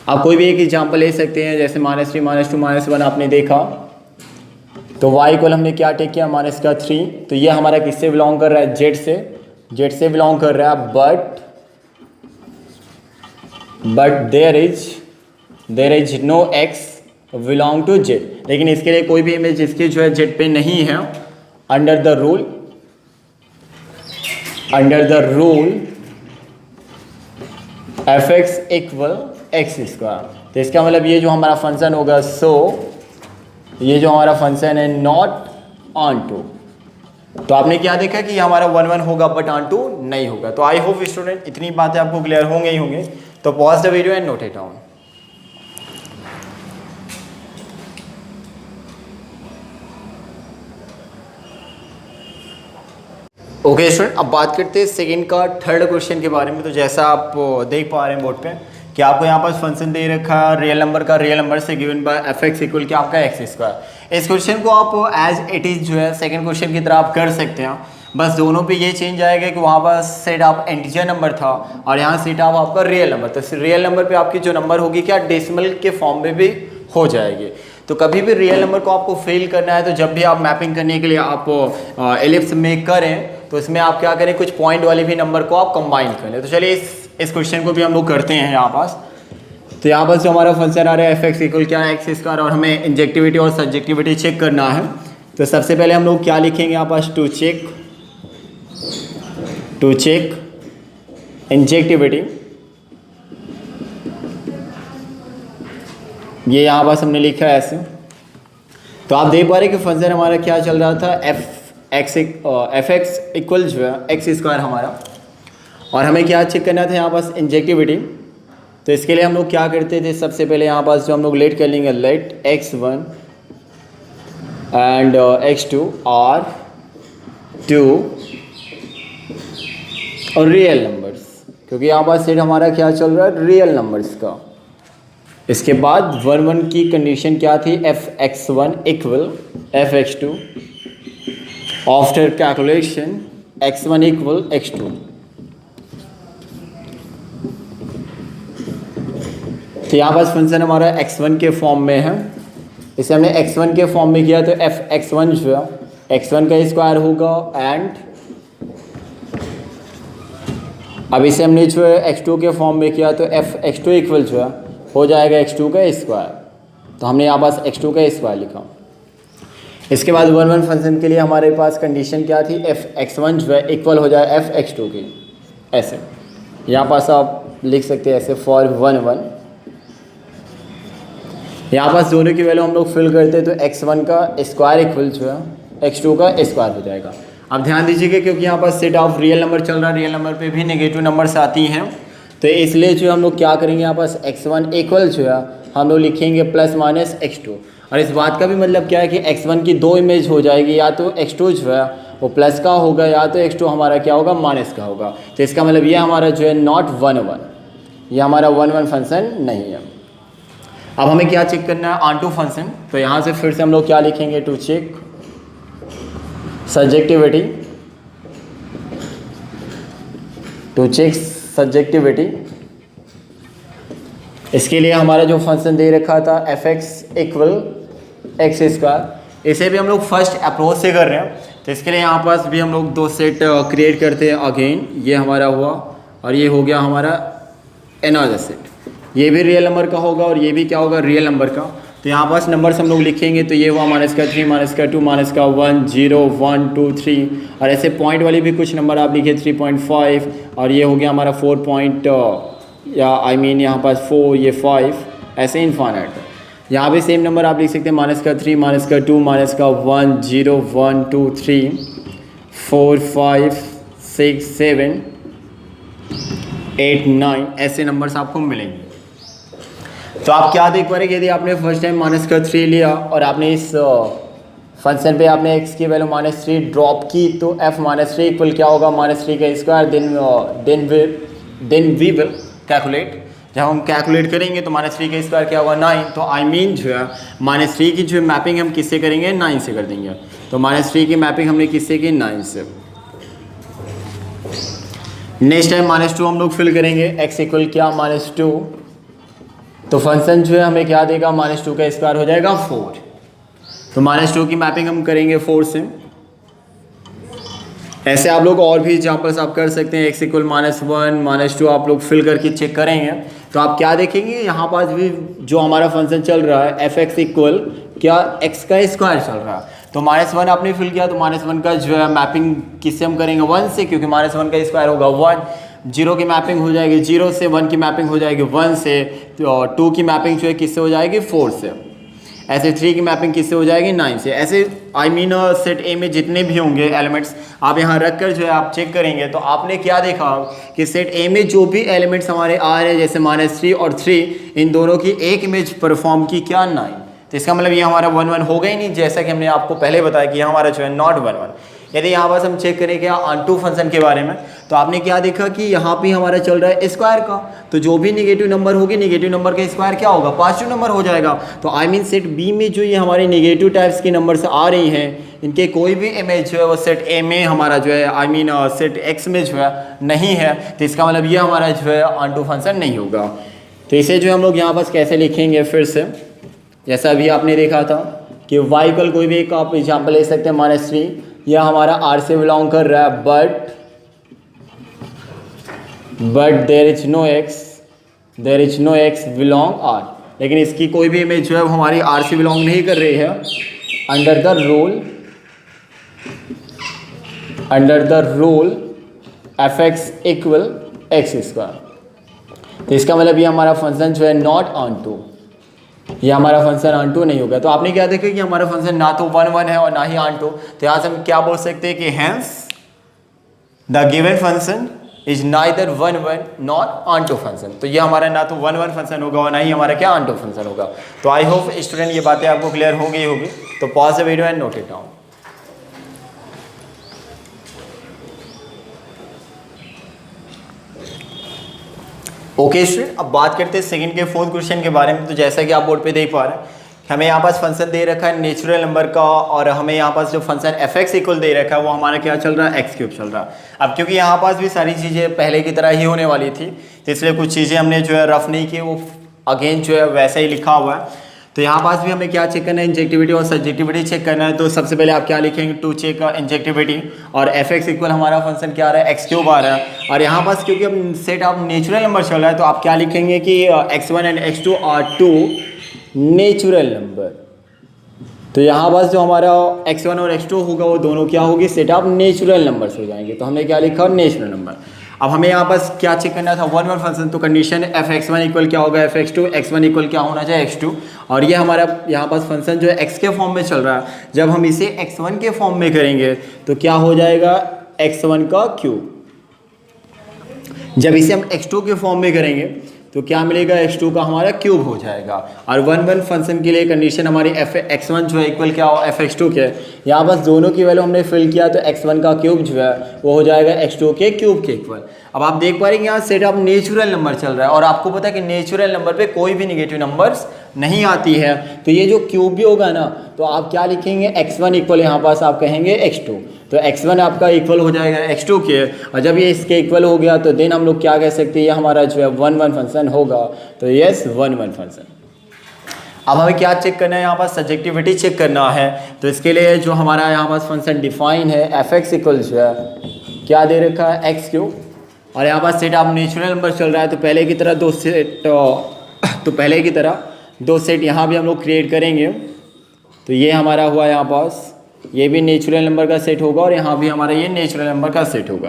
आप कोई भी एक एग्जाम्पल ले सकते हैं। जैसे -3, -2, -1 आपने देखा तो y इक्वल हमने क्या टेक किया, -3। तो ये हमारा किससे बिलोंग कर रहा है, जेड से बिलोंग कर रहा है। But there is no x belong to Z. लेकिन इसके लिए कोई भी इमेज इसकी जो है जेड पे नहीं है। Under the rule fx equal x²। तो इसका मतलब ये जो हमारा फंक्शन होगा, ये जो हमारा फंक्शन है नॉट ऑन टू। तो आपने क्या देखा कि ये हमारा 1 1 होगा बट ऑन टू नहीं होगा। तो आई होप स्टूडेंट इतनी बातें आपको क्लियर होंगे ही होंगे। तो pause the video and note it down. Okay student, अब बात करते हैं सेकंड का थर्ड क्वेश्चन के बारे में। तो जैसा आप देख पा रहे हैं बोर्ड पे कि आपको यहाँ पर फंक्शन दे रखा है रियल नंबर का, रियल नंबर से given by F x equal क्या आपका एक्स स्क्वायर। इस क्वेश्चन को आप एज इट इज़ जो है सेकंड क्वेश्चन की तरह आप कर सकते हैं, बस दोनों पे ये चेंज आएगा कि वहाँ पर सेट आप इंटीजर नंबर था और यहाँ सेट आप आपका रियल नंबर, तो रियल नंबर पे आपकी जो नंबर होगी क्या डेसिमल के फॉर्म में भी हो जाएगी। तो कभी भी रियल नंबर को आपको फेल करना है तो जब भी आप मैपिंग करने के लिए आप एलिप्स मेक करें तो इसमें आप क्या करें, कुछ पॉइंट वाले भी नंबर को आप कंबाइन कर लें। तो चलिए इस क्वेश्चन को भी हम लोग करते हैं यहाँ पास। तो यहाँ पर जो हमारा फंक्शन आ रहा है एफ एक्स इक्वल क्या है एक्स स्क्वायर, और हमें इंजेक्टिविटी और सब्जेक्टिविटी चेक करना है। तो सबसे पहले हम लोग क्या लिखेंगे यहाँ पास, टू चेक इंजेक्टिविटी। ये यहाँ पास हमने लिखा है ऐसे। तो आप देख पा रहे कि फंक्शन हमारा क्या चल रहा था, एफ एक्स इक्वल जो है एक्स स्क्वायर हमारा, और हमें क्या चेक करना था यहाँ पास इंजेक्टिविटी। तो इसके लिए हम लोग क्या करते थे, सबसे पहले यहाँ पास जो हम लोग लेट कर लेंगे, let x1 and x2 are two और रियल नंबर्स, क्योंकि यहाँ पास सेट हमारा क्या चल रहा है रियल नंबर्स का। इसके बाद 1 की कंडीशन क्या थी, F x1 equal F x2 after calculation x1 equal x2। तो यहाँ पास फंक्शन हमारा x1 के फॉर्म में है, इसे हमने x1 के फॉर्म में किया तो एफ x1 जो है x1 का स्क्वायर होगा, एंड अब इसे हमने जो है x2 के फॉर्म में किया तो एफ x2 इक्वल जो है हो जाएगा x2 का स्क्वायर। तो हमने यहाँ पास x2 का स्क्वायर लिखा। इसके बाद 1 फंक्शन के लिए हमारे पास कंडीशन क्या थी, एफ x1 जो है इक्वल हो जाए एफ x2 की, ऐसे यहाँ पास आप लिख सकते हैं ऐसे फॉर 1 यहाँ पास दोनों की वैल्यू हम लोग फिल करते हैं तो x1 का स्क्वायर इक्वल जो है x2 का स्क्वायर हो जाएगा। अब ध्यान दीजिएगा क्योंकि यहाँ पास सेट ऑफ रियल नंबर चल रहा है, रियल नंबर पे भी नेगेटिव नंबर्स आती हैं, तो इसलिए जो हम लोग क्या करेंगे यहाँ पास x1 इक्वल जो है हम लोग लिखेंगे प्लस माइनस x2। और इस बात का भी मतलब क्या है कि x1 की दो इमेज हो जाएगी, या तो x2 जो है वो प्लस का होगा या तो x2 हमारा क्या होगा माइनस का होगा। तो इसका मतलब ये हमारा जो है नॉट 1 ये हमारा 1 फंक्शन नहीं है। अब हमें क्या चेक करना है, ऑन टू फंक्शन। तो यहाँ से फिर से हम लोग क्या लिखेंगे, टू चेक सब्जेक्टिविटी, इसके लिए हमारा जो फंक्शन दे रखा था F x equal x square, इसे भी हम लोग फर्स्ट अप्रोच से कर रहे हैं। तो इसके लिए यहाँ पास भी हम लोग दो सेट क्रिएट करते हैं अगेन, ये हमारा हुआ और ये हो गया हमारा अनदर सेट, ये भी रियल नंबर का होगा और ये भी क्या होगा रियल नंबर का। तो यहाँ पास नंबर्स हम लोग लिखेंगे तो ये हुआ -3 -2 -1 0 1 2 3, और ऐसे पॉइंट वाली भी कुछ नंबर आप लिखे 3.5, और ये हो गया हमारा 4 पॉइंट या आई मीन यहाँ पास 4, ये 5, ऐसे इनफाइनाइट। यहाँ भी सेम नंबर आप लिख सकते हैं -3 -2 -1 0 1 2 3 4 5 6 7 8 9, ऐसे नंबर्स आपको मिलेंगे। तो आप क्या देख पा रहे हैं, यदि आपने फर्स्ट टाइम -3 लिया और आपने इस फंक्शन पे आपने x की वैल्यू -3 ड्रॉप की तो f -3 इक्वल क्या होगा -3 का square, then we will calculate. जब हम कैलकुलेट करेंगे तो -3 का स्क्वायर क्या होगा 9। तो आई मीन जो है -3 की जो मैपिंग हम किससे करेंगे 9 से कर देंगे। तो -3 की मैपिंग हमने किससे की 9 से। नेक्स्ट टाइम -2 हम लोग फिल करेंगे, x इक्वल क्या -2, तो फंक्शन जो है हमें क्या देगा -2 का स्क्वायर हो जाएगा 4। तो -2 की मैपिंग हम करेंगे 4 से। ऐसे आप लोग और भी एग्जाम्पल्स आप कर सकते हैं, x इक्वल -1 -2 आप लोग फिल करके चेक करेंगे तो आप क्या देखेंगे यहाँ पास भी जो हमारा फंक्शन चल रहा है एफ एक्स इक्वल क्या x का स्क्वायर चल रहा है। तो -1 आपने फिल किया तो -1 का जो है मैपिंग किससे हम करेंगे 1 से, क्योंकि -1 का स्क्वायर होगा 1। 0 की मैपिंग हो जाएगी 0 से, 1 की मैपिंग हो जाएगी 1 से, 2 की मैपिंग जो है किससे हो जाएगी 4 से, ऐसे 3 की मैपिंग किससे हो जाएगी 9 से। ऐसे आई मीन सेट ए में जितने भी होंगे एलिमेंट्स आप यहाँ रख कर जो है आप चेक करेंगे तो आपने क्या देखा कि सेट ए में जो भी एलिमेंट्स हमारे आ रहे हैं जैसे -3 और 3, इन दोनों की एक इमेज परफॉर्म की क्या 9। तो इसका मतलब ये हमारा 1 1 होगा ही नहीं, जैसा कि हमने आपको पहले बताया कि हमारा जो है नॉट 1 1। यदि यहाँ पास हम चेक करें क्या ऑनटू फंक्शन के बारे में, तो आपने क्या देखा कि यहाँ पे हमारा चल रहा है स्क्वायर का, तो जो भी नेगेटिव नंबर होगी नेगेटिव नंबर का स्क्वायर क्या होगा, पॉजिटिव नंबर हो जाएगा। तो आई मीन सेट बी में जो ये हमारे नेगेटिव टाइप्स की नंबर्स आ रही हैं, इनके कोई भी इमेज जो है वो सेट ए में हमारा जो है आई मीन सेट एक्स में जो है नहीं है, तो इसका मतलब ये हमारा जो है ऑनटू फंक्शन नहीं होगा। तो इसे जो हम लोग यहाँ पास कैसे लिखेंगे, फिर से जैसा अभी आपने देखा था कि y इक्वल कोई भी एक आप एग्जाम्पल ले सकते हैं -3, यह हमारा R से बिलोंग कर रहा है, but there is no x belong R, लेकिन इसकी कोई भी इमेज जो है वो हमारी R से बिलोंग नहीं कर रही है। Under the rule fx equal x square, तो इसका मतलब ये हमारा फंक्शन जो है नॉट ऑन टू, ये हमारा फंक्शन ऑन टू नहीं होगा। तो आपने क्या देखा कि हमारा फंक्शन ना तो 1 1 है और ना ही ऑन टू, तो यहाँ से हम क्या बोल सकते हैं कि hence the given function is neither 1 1 not onto function. तो ये हमारा ना तो 1 1 फंक्शन होगा और ना ही हमारा क्या ऑन टू फंक्शन होगा। तो आई होप स्टूडेंट ये बातें आपको क्लियर हो गई होगी। तो pause the video and note it down. Okay student, अब बात करते हैं सेकंड के फोर्थ क्वेश्चन के बारे में। तो जैसा कि आप बोर्ड पे देख पा रहे हैं, हमें यहाँ पास फंक्शन दे रखा है नेचुरल नंबर का, और हमें यहाँ पास जो फंक्शन fx इक्वल दे रखा है वो हमारा क्या चल रहा है, एक्स क्यूब चल रहा है। अब क्योंकि यहाँ पास भी सारी चीज़ें पहले की तरह ही होने वाली थी, तो इसलिए कुछ चीज़ें हमने जो है रफ नहीं की, वो अगेन जो है वैसा ही लिखा हुआ है। तो यहाँ पास भी हमें क्या चेक करना है, इंजेक्टिविटी और सब्जेक्टिविटी चेक करना है। तो सबसे पहले आप क्या लिखेंगे, टू चेक इंजेक्टिविटी, और fx इक्वल हमारा फंक्शन क्या आ रहा है, एक्स क्यूब आ रहा है। और यहाँ पास क्योंकि अब सेट आप नेचुरल नंबर चल रहा है, तो आप क्या लिखेंगे कि x1 and x2 are two natural number. तो यहाँ पास जो हमारा x1 और x2 होगा वो दोनों क्या होगी, सेट आप नेचुरल नंबर्स हो जाएंगे। तो हमने क्या लिखा, नेचुरल नंबर। अब हमें यहाँ पास क्या चेक करना था, 1 1 फंक्शन। तो कंडीशन fx1 इक्वल क्या होगा, fx2, x1 इक्वल क्या होना चाहिए, x2। और ये हमारा यहाँ पास फंक्शन जो है x के फॉर्म में चल रहा है, जब हम इसे x1 के फॉर्म में करेंगे तो क्या हो जाएगा, x1 का क्यूब। जब इसे हम x2 के फॉर्म में करेंगे तो क्या मिलेगा, x2 का हमारा क्यूब हो जाएगा। और 1 1 फंक्शन के लिए कंडीशन हमारी x1 जो है इक्वल क्या हो, fx2 के। यहाँ बस दोनों की वैल्यू हमने फिल किया, तो x1 का क्यूब जो है वो हो जाएगा x2 के क्यूब के इक्वल। अब आप देख पा रहे हैं यहाँ सेट ऑफ नेचुरल नंबर चल रहा है, और आपको पता है कि नेचुरल नंबर पे कोई भी नेगेटिव नंबर्स नहीं आती है। तो ये जो क्यूब भी होगा ना, तो आप क्या लिखेंगे, x1 इक्वल यहाँ पास आप कहेंगे x2। तो x1 आपका इक्वल हो जाएगा x2 के, और जब ये इसके इक्वल हो गया तो देन हम लोग क्या कह सकते हैं, ये हमारा जो है 1 1 फंक्शन होगा। तो यस 1 1 फंक्शन। अब हमें क्या चेक करना है, यहाँ पास सब्जेक्टिविटी चेक करना है। तो इसके लिए जो हमारा यहाँ पास फंक्शन डिफाइन है, fx इक्वल जो है क्या दे रखा है, एक्स क्यूब। और यहाँ पास सेट आप नेचुरल नंबर चल रहा है, तो पहले की तरह दो सेट यहाँ भी हम लोग क्रिएट करेंगे। तो ये हमारा हुआ यहाँ पास, ये भी नेचुरल नंबर का सेट होगा, और यहाँ भी हमारा ये नेचुरल नंबर का सेट होगा।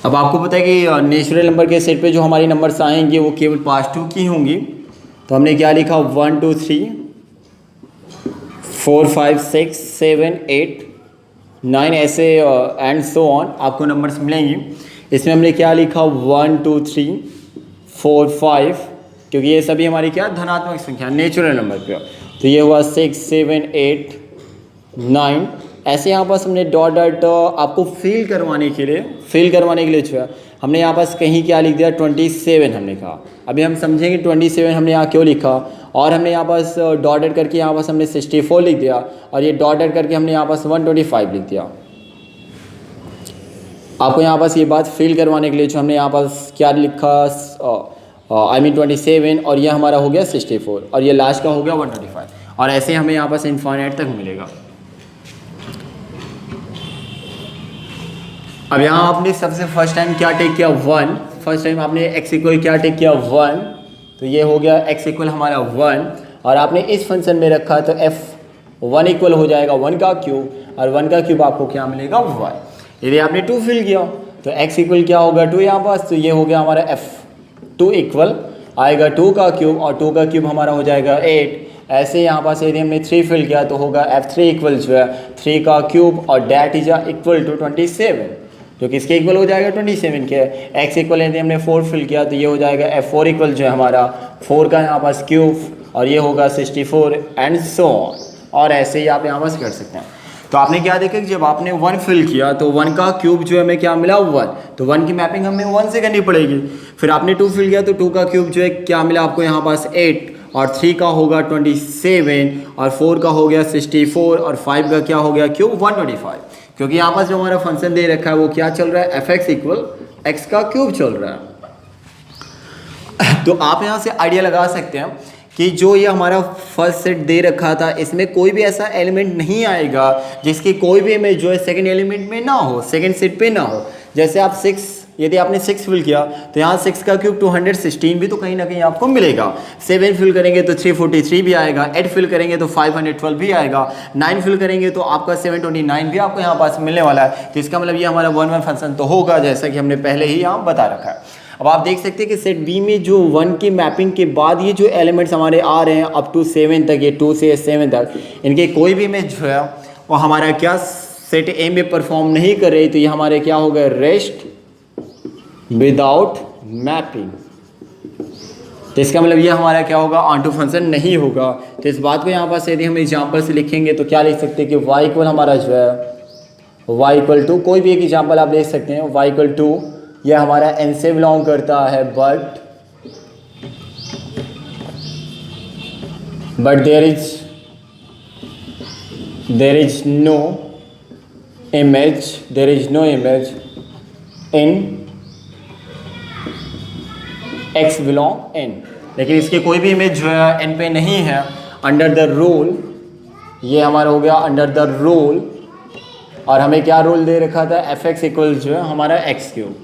अब आपको पता है कि नेचुरल नंबर के सेट पे जो हमारी नंबर्स आएंगे वो केवल पॉजिटिव की होंगी। तो हमने क्या लिखा, 1 2 3 4 5 6 7 8 9 ऐसे एंड सो ऑन आपको नंबर्स मिलेंगी। इसमें हमने क्या लिखा, 1 2 3 4 5, क्योंकि ये सभी हमारी क्या धनात्मक संख्या नेचुरल नंबर पे। तो ये हुआ 6 7 8 9। ऐसे यहाँ पास हमने डॉट डॉट आपको फिल करवाने के लिए जो है हमने यहाँ पास कहीं क्या लिख दिया, 27 हमने कहा। अभी हम समझेंगे 27 हमने यहाँ क्यों लिखा, और हमने यहाँ पास डॉट डॉट करके यहाँ पास हमने 64 लिख दिया, और ये डॉट डॉट करके हमने यहाँ पास 125 लिख दिया। आपको यहाँ पास ये बात फिल करवाने के लिए जो हमने यहाँ पास क्या लिखा, आई मीन 27, और ये हमारा हो गया 64, और ये लास्ट का हो गया 125, और ऐसे हमें यहाँ पास इन्फाइनाइट तक मिलेगा। अब यहाँ आपने सबसे फर्स्ट टाइम क्या टेक किया, 1। फर्स्ट टाइम आपने x इक्वल क्या टेक किया, 1। तो ये हो गया x इक्वल हमारा 1, और आपने इस फंक्शन में रखा तो f1 इक्वल हो जाएगा 1 का क्यूब, और 1 का क्यूब आपको क्या मिलेगा, 1। यदि आपने 2 फिल किया तो x इक्वल क्या होगा, 2 यहाँ पास। तो ये हो गया हमारा f2 इक्वल आएगा 2 का क्यूब, और 2 का क्यूब हमारा हो जाएगा 8। ऐसे यहाँ पास यदि हमने 3 फिल किया तो होगा f3 इक्वल जो है 3 का क्यूब, और डैट इज इक्वल टू 27। जो कि इसके इक्वल हो जाएगा 27 के। एक्स इक्वल यदि हमने 4 फिल किया तो ये हो जाएगा F4 इक्वल जो है हमारा 4 का यहाँ पास क्यूब और ये होगा 64 एंड सो ऑन, और ऐसे ही आप यहाँ पास कर सकते हैं। तो आपने क्या देखा कि जब आपने 1 फिल किया तो 1 का क्यूब जो है हमें क्या मिला 1, तो 1 की मैपिंग हमें 1 से करनी पड़ेगी। फिर आपने 2 फिल किया तो 2 का क्यूब जो है क्या मिला आपको यहाँ पास 8, और 3 का होगा 27, और 4 का हो गया 64, और 5 का क्या हो गया क्यूब 125, क्योंकि यहाँ पास जो हमारा फंक्शन दे रखा है वो क्या चल रहा है f(x) इक्वल x का क्यूब चल रहा है। तो आप यहाँ से आइडिया लगा सकते हैं कि जो ये हमारा फर्स्ट सेट दे रखा था इसमें कोई भी ऐसा एलिमेंट नहीं आएगा जिसकी कोई भी इमेज जो है सेकंड एलिमेंट में ना हो, सेकंड सेट पे ना हो। जैसे आप 6, यदि आपने 6 फिल किया तो यहाँ 6 का क्यूब 216 भी तो कहीं ना कहीं आपको मिलेगा। 7 फिल करेंगे तो 343 भी आएगा, 8 फिल करेंगे तो 512 भी आएगा, 9 फिल करेंगे तो आपका 729 भी आपको यहाँ पास मिलने वाला है। तो इसका मतलब ये हमारा 1 फंक्शन तो होगा, जैसा कि हमने पहले ही यहाँ बता रखा है। अब आप देख सकते हैं कि सेट बी में जो 1 की मैपिंग के बाद ये जो एलिमेंट्स हमारे आ रहे हैं अप टू 7 तक, ये 2 से 7 तक, इनके कोई भी इमेज जो है वो हमारा क्या सेट ए में परफॉर्म नहीं कर रही, तो ये हमारे क्या होगा रेस्ट विदाउट मैपिंग। तो इसका मतलब ये हमारा क्या होगा ऑनटू फंक्शन नहीं होगा। तो इस बात को यहाँ पास यदि हम एग्जाम्पल से लिखेंगे तो क्या लिख सकते हैं कि y इक्वल हमारा जो है y इक्वल टू, कोई भी एक एग्जाम्पल आप ले सकते हैं, y इक्वल टू यह हमारा n से बिलोंग करता है, but there is no image in x belong n, लेकिन इसके कोई भी इमेज जो है n पे नहीं है। अंडर द रूल, ये हमारा हो गया अंडर द रूल, और हमें क्या रूल दे रखा था f(x) इक्वल जो है हमारा x क्यूब,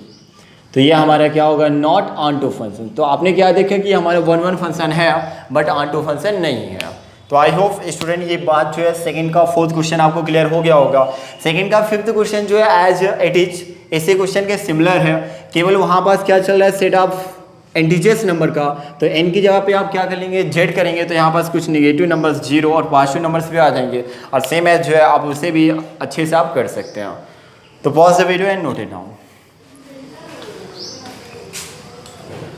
तो ये हमारा क्या होगा नॉट ऑनटू फंक्शन। तो आपने क्या देखा कि हमारा 1 फंक्शन है बट ऑनटू फंक्शन नहीं है। तो आई होप स्टूडेंट ये बात जो है सेकंड का 4th क्वेश्चन आपको क्लियर हो गया होगा। सेकंड का 5th क्वेश्चन जो है एज इट इज इसी क्वेश्चन के सिमिलर है, केवल वहाँ पास क्या चल रहा है सेट ऑफ इंटीजर्स नंबर का, तो n की जगह पे आप क्या कर लेंगे z करेंगे, तो यहाँ पास कुछ नेगेटिव नंबर्स 0 और पॉजिटिव नंबर्स भी आ जाएंगे, और सेम एज जो है आप उसे भी अच्छे से आप कर सकते हैं। तो pause the video and note it down.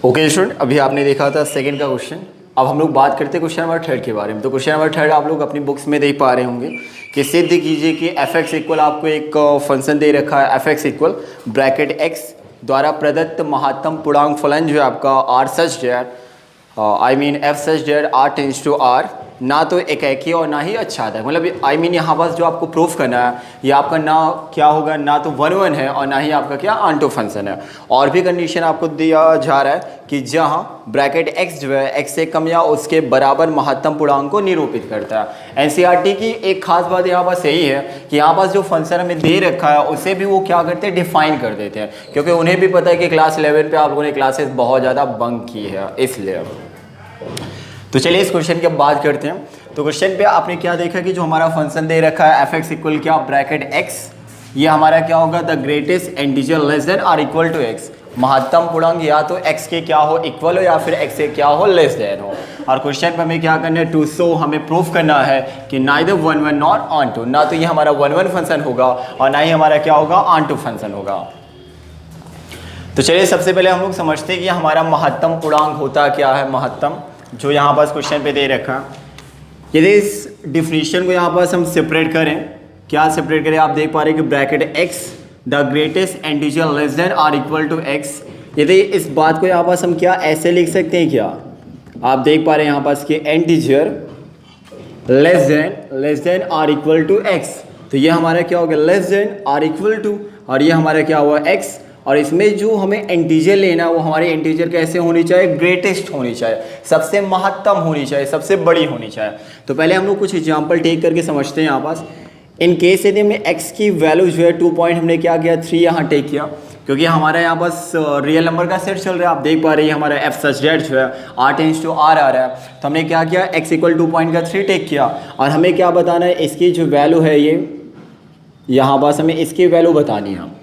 Okay student, अभी आपने देखा था सेकंड का क्वेश्चन। अब हम लोग बात करते हैं क्वेश्चन नंबर 3 के बारे में। तो क्वेश्चन नंबर 3 आप लोग अपनी बुक्स में देख पा रहे होंगे कि सिद्ध कीजिए कि f(x) इक्वल आपको एक फंक्शन दे रखा है f(x) इक्वल ब्रैकेट x द्वारा प्रदत्त महत्तम पूर्णांक फलन जो है आपका r such that f such that r tends to r, ना तो एकाकी और ना ही अच्छादक, मतलब यहाँ पास जो आपको प्रूफ करना है ये आपका ना क्या होगा, ना तो 1 है और ना ही आपका क्या ऑनटू फंक्शन है। और भी कंडीशन आपको दिया जा रहा है कि जहाँ ब्रैकेट x जो है x से कम या उसके बराबर महत्तम पूर्णांक को निरूपित करता है। एनसीईआरटी की एक खास बात यहाँ पास यही है कि यहाँ पास जो फंक्शन हमें दे रखा है उसे भी वो क्या करते हैं डिफाइन कर देते हैं, क्योंकि उन्हें भी पता है कि क्लास 11 पे आप लोगों ने क्लासेस बहुत ज़्यादा बंक की है इसलिए। तो चलिए इस क्वेश्चन की बात करते हैं। तो क्वेश्चन पे आपने क्या देखा कि जो हमारा फंक्शन दे रखा है f(x) इक्वल क्या ब्रैकेट x, ये हमारा क्या होगा the greatest integer less than or equal to x, महत्तम पूर्णांक या तो x के क्या हो इक्वल हो या फिर x से क्या हो लेस देन हो। और क्वेश्चन पे हमें क्या करना है टू शो, हमें प्रूफ करना है कि नाइदर 1 नॉट ऑनटू, ना तो ये हमारा 1 फंक्शन होगा और ना ही हमारा क्या होगा ऑनटू फंक्शन होगा। तो चलिए सबसे पहले हम लोग समझते हैं कि हमारा महत्तम पूर्णांक होता क्या है। महत्तम जो यहाँ पास क्वेश्चन पे दे रखा है, यदि इस डिफिनीशन को यहाँ पास हम सेपरेट करें, क्या सेपरेट करें, आप देख पा रहे हैं कि bracket x the greatest integer less than or equal to x, यदि इस बात को यहाँ पास हम क्या ऐसे लिख सकते हैं, क्या आप देख पा रहे हैं यहाँ पास कि integer less than or equal to x, तो ये हमारा क्या हो गया less than or equal to, और ये हमारा क्या हुआ x, और इसमें जो हमें इंटीजर लेना है वो हमारे इंटीजर कैसे होनी चाहिए, ग्रेटेस्ट होनी चाहिए, सबसे महत्तम होनी चाहिए, सबसे बड़ी होनी चाहिए। तो पहले हम लोग कुछ एग्जांपल टेक करके समझते हैं। यहाँ पास इन केस यदि हमने x की वैल्यू जो है 2 पॉइंट हमने क्या किया 3 यहाँ टेक किया, क्योंकि हमारा यहाँ पास रियल नंबर का सेट चल रहा है। आप देख पा रहे हैं हमारा f सच डेट जो है r टेंड्स टू r आ रहा है, तो हमने क्या किया x इक्वल 2 पॉइंट का 3 टेक किया, और हमें क्या बताना है इसकी जो वैल्यू है ये यहाँ पास हमें इसकी वैल्यू बतानी है।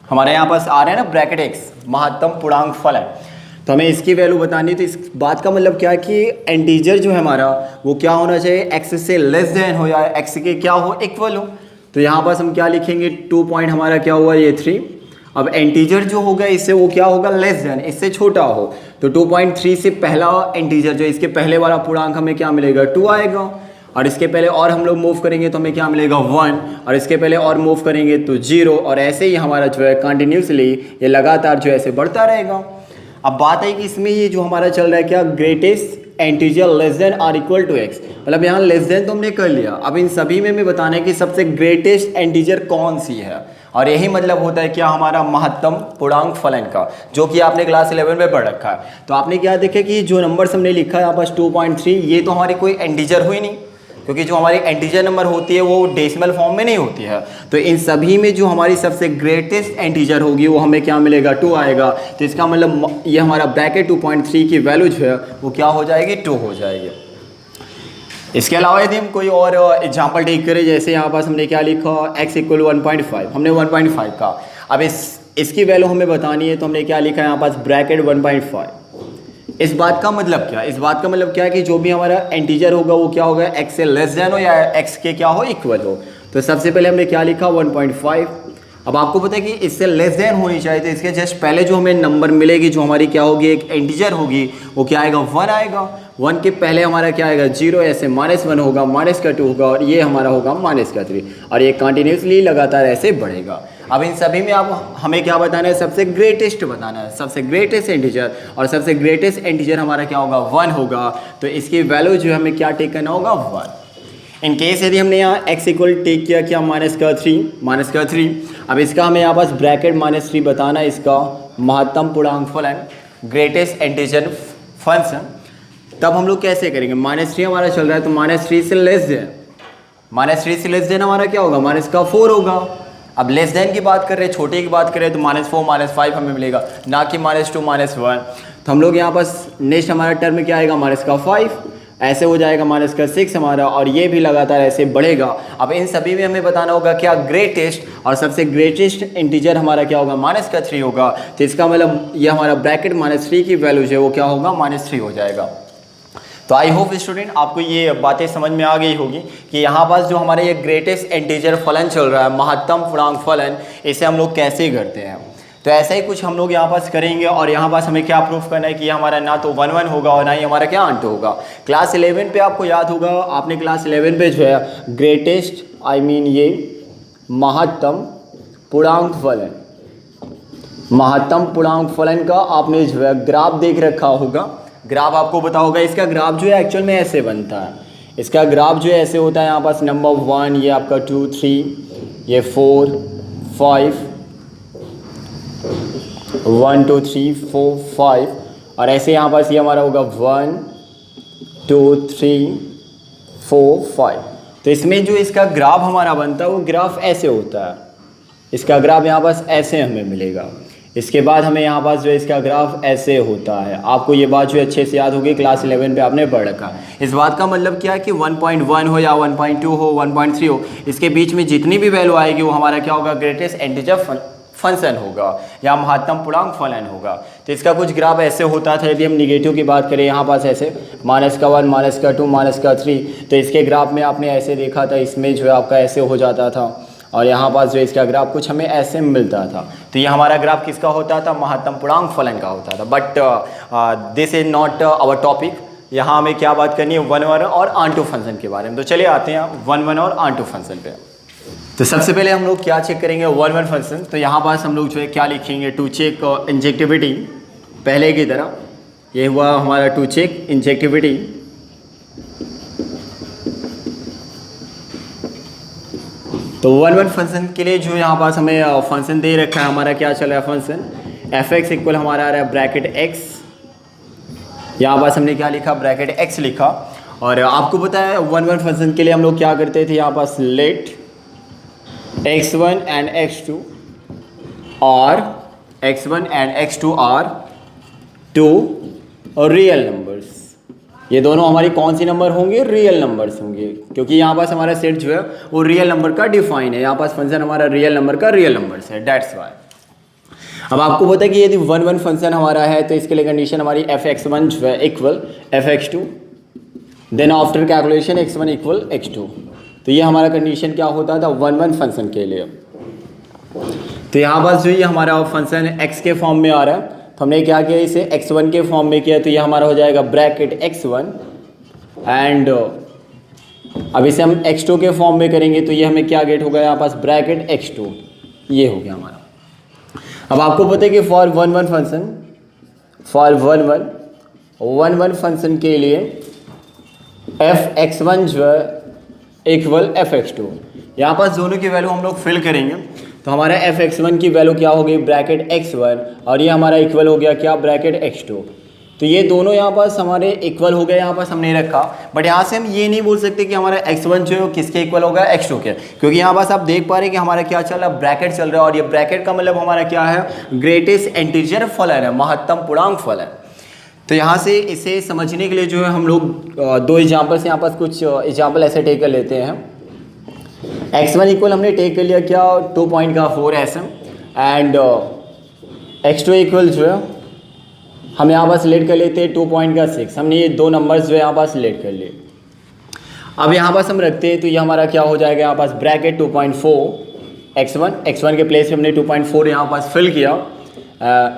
हमारे यहाँ पास आ रहा है ना ब्रैकेट x महत्तम पूर्णांक फल है, तो हमें इसकी वैल्यू बतानी। तो इस बात का मतलब क्या है कि इंटीजर जो है हमारा वो क्या होना चाहिए x से लेस देन हो या x के क्या हो इक्वल हो। तो यहाँ पास हम क्या लिखेंगे 2 पॉइंट हमारा क्या हुआ ये 3, अब इंटीजर जो होगा इससे वो क्या होगा, लेस देन, इससे छोटा हो। तो 2.3 से पहला इंटीजर जो इसके पहले वाला पूर्णांक हमें क्या मिलेगा, 2 आएगा। और इसके पहले और हम लोग मूव करेंगे तो हमें क्या मिलेगा, 1। और इसके पहले और मूव करेंगे तो 0। और ऐसे ही हमारा जो है कंटिन्यूसली ये लगातार जो ऐसे बढ़ता रहेगा। अब बात है कि इसमें ये जो हमारा चल रहा है क्या, greatest integer less than or equal to x, मतलब यहाँ लेस देन तो हमने कर लिया। अब इन सभी में बताना है कि सबसे ग्रेटेस्ट इंटीजर कौन सी है, और यही मतलब होता है क्या, हमारा महत्तम पूर्णांक फलन का, जो कि आपने क्लास 11 में पढ़ रखा है। तो आपने क्या देखा कि जो नंबर्स हमने लिखा है यहाँ पास 2.3, ये तो हमारी कोई इंटीजर हुई नहीं, क्योंकि जो हमारी इंटीजर नंबर होती है वो डेसिमल फॉर्म में नहीं होती है। तो इन सभी में जो हमारी सबसे ग्रेटेस्ट इंटीजर होगी वो हमें क्या मिलेगा, 2 आएगा। तो इसका मतलब ये हमारा ब्रैकेट 2.3 की वैल्यू जो है वो क्या हो जाएगी, 2 हो जाएगी। इसके अलावा यदि हम कोई और एग्जाम्पल टेक करें, जैसे यहाँ पास हमने क्या लिखा, x इक्वल 1.5, हमने 1.5 का, अब इसकी वैल्यू हमें बतानी है तो हमने क्या लिखा है यहाँ पास, ब्रैकेट 1.5। इस बात का मतलब क्या, इस बात का मतलब क्या है कि जो भी हमारा इंटीजर होगा वो क्या होगा, x से लेस देन हो या x के क्या हो, इक्वल हो। तो सबसे पहले हमने क्या लिखा, 1.5। अब आपको पता है कि इससे लेस देन होनी चाहिए, तो इसके जस्ट पहले जो हमें नंबर मिलेगी, जो हमारी क्या होगी, एक इंटीजर होगी, वो क्या आएगा, 1 आएगा। 1 के पहले हमारा क्या आएगा, 0, ऐसे -1 होगा, -2 होगा, और ये हमारा होगा -3, और ये कंटिन्यूसली लगातार ऐसे बढ़ेगा। अब इन सभी में आप हमें क्या बताना है, सबसे ग्रेटेस्ट बताना है, सबसे ग्रेटेस्ट इंटीजर, और सबसे ग्रेटेस्ट इंटीजर हमारा क्या होगा, 1 होगा। तो इसकी वैल्यू जो हमें क्या टेक करना होगा, 1। इन केस यदि हमने यहाँ x इक्वल टेक किया क्या, -3, अब इसका हमें यहाँ पास ब्रैकेट -3 बताना है, इसका महत्तम पूर्णांक फलन, ग्रेटेस्ट इंटीजर फंक्शन। तब हम लोग कैसे करेंगे, -3 हमारा चल रहा है तो -3 से लेस देन हमारा क्या होगा, -4 होगा। अब लेस देन की बात कर रहे हैं, छोटे की बात करें तो -4 -5 हमें मिलेगा, ना कि -2 -1। तो हम लोग यहाँ पास नेक्स्ट हमारा टर्म क्या आएगा, -5, ऐसे हो जाएगा -6 हमारा, और ये भी लगातार ऐसे बढ़ेगा। अब इन सभी में हमें बताना होगा क्या, ग्रेटेस्ट, और सबसे ग्रेटेस्ट इंटीजर हमारा क्या होगा, -3 होगा। तो इसका मतलब ये हमारा ब्रैकेट -3 की वैल्यू जो है वो क्या होगा, -3 हो जाएगा। तो आई होप स्टूडेंट आपको ये बातें समझ में आ गई होगी कि यहाँ पास जो हमारे ये ग्रेटेस्ट इंटीजर फलन चल रहा है, महत्तम पूर्णांक फलन, इसे हम लोग कैसे करते हैं। तो ऐसा ही कुछ हम लोग यहाँ पास करेंगे, और यहाँ पास हमें क्या प्रूफ करना है कि हमारा ना तो 1 1 होगा और ना ही हमारा क्या अंट होगा। क्लास 11 पे आपको याद होगा, आपने क्लास 11 पे जो है ग्रेटेस्ट ये महत्तम पूर्णांक फलन का आपने जो है ग्राफ देख रखा होगा। ग्राफ आपको पता होगा, इसका ग्राफ जो है एक्चुअल में ऐसे बनता है, इसका ग्राफ जो है ऐसे होता है। यहाँ पास नंबर 1, ये आपका 2 3, ये 4 5, 1 2 3 4 5, और ऐसे यहाँ पास ये हमारा होगा 1 2 3 4 5। तो इसमें जो इसका ग्राफ हमारा बनता है वो ग्राफ ऐसे होता है, इसका ग्राफ यहाँ पास ऐसे हमें मिलेगा। इसके बाद हमें यहाँ पास जो है इसका ग्राफ ऐसे होता है। आपको ये बात जो अच्छे से याद होगी, क्लास 11 पे आपने पढ़ रखा है। इस बात का मतलब क्या है कि 1.1 हो या 1.2 हो, 1.3 हो, इसके बीच में जितनी भी वैल्यू आएगी वो हमारा क्या होगा, ग्रेटेस्ट इंटीजर फंक्शन होगा या महत्तम पूर्णांक फलन होगा। तो इसका कुछ ग्राफ ऐसे होता था। यदि हम निगेटिव की बात करें, यहाँ पास ऐसे -1 -2 -3, तो इसके ग्राफ में आपने ऐसे देखा था, इसमें जो है आपका ऐसे हो जाता था, और यहाँ पास जो इसका ग्राफ कुछ हमें ऐसे मिलता था। तो ये हमारा ग्राफ किसका होता था, महत्तम पूर्णांक फलन का होता था। But this is not our topic. यहाँ हमें क्या बात करनी है, 1 1 और आंटू फंक्शन के बारे में। तो चलिए आते हैं 1 1 और आंटू फंक्शन पे। तो सबसे पहले हम लोग क्या चेक करेंगे, 1 1 फंक्शन। तो यहाँ पास हम लोग जो है क्या लिखेंगे, टू चेक इंजेक्टिविटी, पहले की तरह ये हुआ हमारा टू चेक इंजेक्टिविटी। तो 1 1 फंक्शन के लिए जो यहाँ पास हमें फंक्शन दे रखा है, हमारा क्या चल रहा है फंक्शन, f(x) इक्वल हमारा आ रहा है ब्रैकेट x। यहाँ पास हमने क्या लिखा, ब्रैकेट x लिखा। और आपको पता है 1 1 फंक्शन के लिए हम लोग क्या करते थे, यहाँ पास लेट x1 एंड x2 और x1 and x2 are two real numbers. ये दोनों हमारी कौन सी नंबर होंगे, रियल नंबर्स होंगे, क्योंकि यहाँ पास हमारा सेट जो है वो रियल नंबर का डिफाइन है। यहाँ पास फंक्शन हमारा रियल नंबर का रियल नंबर्स है, दैट्स वाई। अब आपको पता है कि यदि 1 1 फंक्शन हमारा है तो इसके लिए कंडीशन हमारी f(x1) जो है equal f(x2), then after calculation x1 equal x2। तो ये हमारा कंडीशन क्या होता था 1 1 फंक्शन के लिए। तो यहाँ पर जो ये हमारा फंक्शन x के फॉर्म में आ रहा है, तो हमने क्या किया, इसे x1 के फॉर्म में किया, तो ये हमारा हो जाएगा ब्रैकेट x1 एंड अब इसे हम x2 के फॉर्म में करेंगे, तो ये हमें क्या गेट होगा यहाँ पास ब्रैकेट x2, ये हो गया हमारा। अब आपको पता है कि फॉर वन वन फंक्शन के लिए f(x1) जो है इक्वल f(x2), यहाँ पास दोनों की वैल्यू हम लोग फिल करेंगे, तो हमारा f(x1) की वैल्यू क्या हो गई ब्रैकेट x1 और ये हमारा इक्वल हो गया क्या ब्रैकेट x2। तो ये दोनों यहाँ पास हमारे इक्वल हो गए, यहाँ पास हमने रखा, बट यहाँ से हम ये नहीं बोल सकते कि हमारा x1 जो है किसके इक्वल होगा x2 के, क्योंकि यहाँ पास आप देख पा रहे हैं कि हमारा क्या चल रहा है, ब्रैकेट चल रहा है, और ये ब्रैकेट का मतलब हमारा क्या है, ग्रेटेस्ट इंटीजर फलन है, महत्तम पूर्णांक फलन। तो यहाँ से इसे समझने के लिए जो है हम लोग दो एग्जाम्पल से यहाँ पास कुछ एग्जाम्पल ऐसे टेक कर लेते हैं। x1 इक्वल हमने टेक कर लिया क्या 2.4 ऐसे, एंड x2 इक्वल जो है हम यहाँ पास सिलेक्ट कर लेते हैं 2.6, हमने ये दो नंबर्स जो है यहाँ पास सिलेक्ट कर लिए। अब यहाँ पास हम रखते हैं, तो ये हमारा क्या हो जाएगा यहाँ पास ब्रैकेट 2.4 x1 के प्लेस पे हमने 2.4 यहाँ पास फिल किया,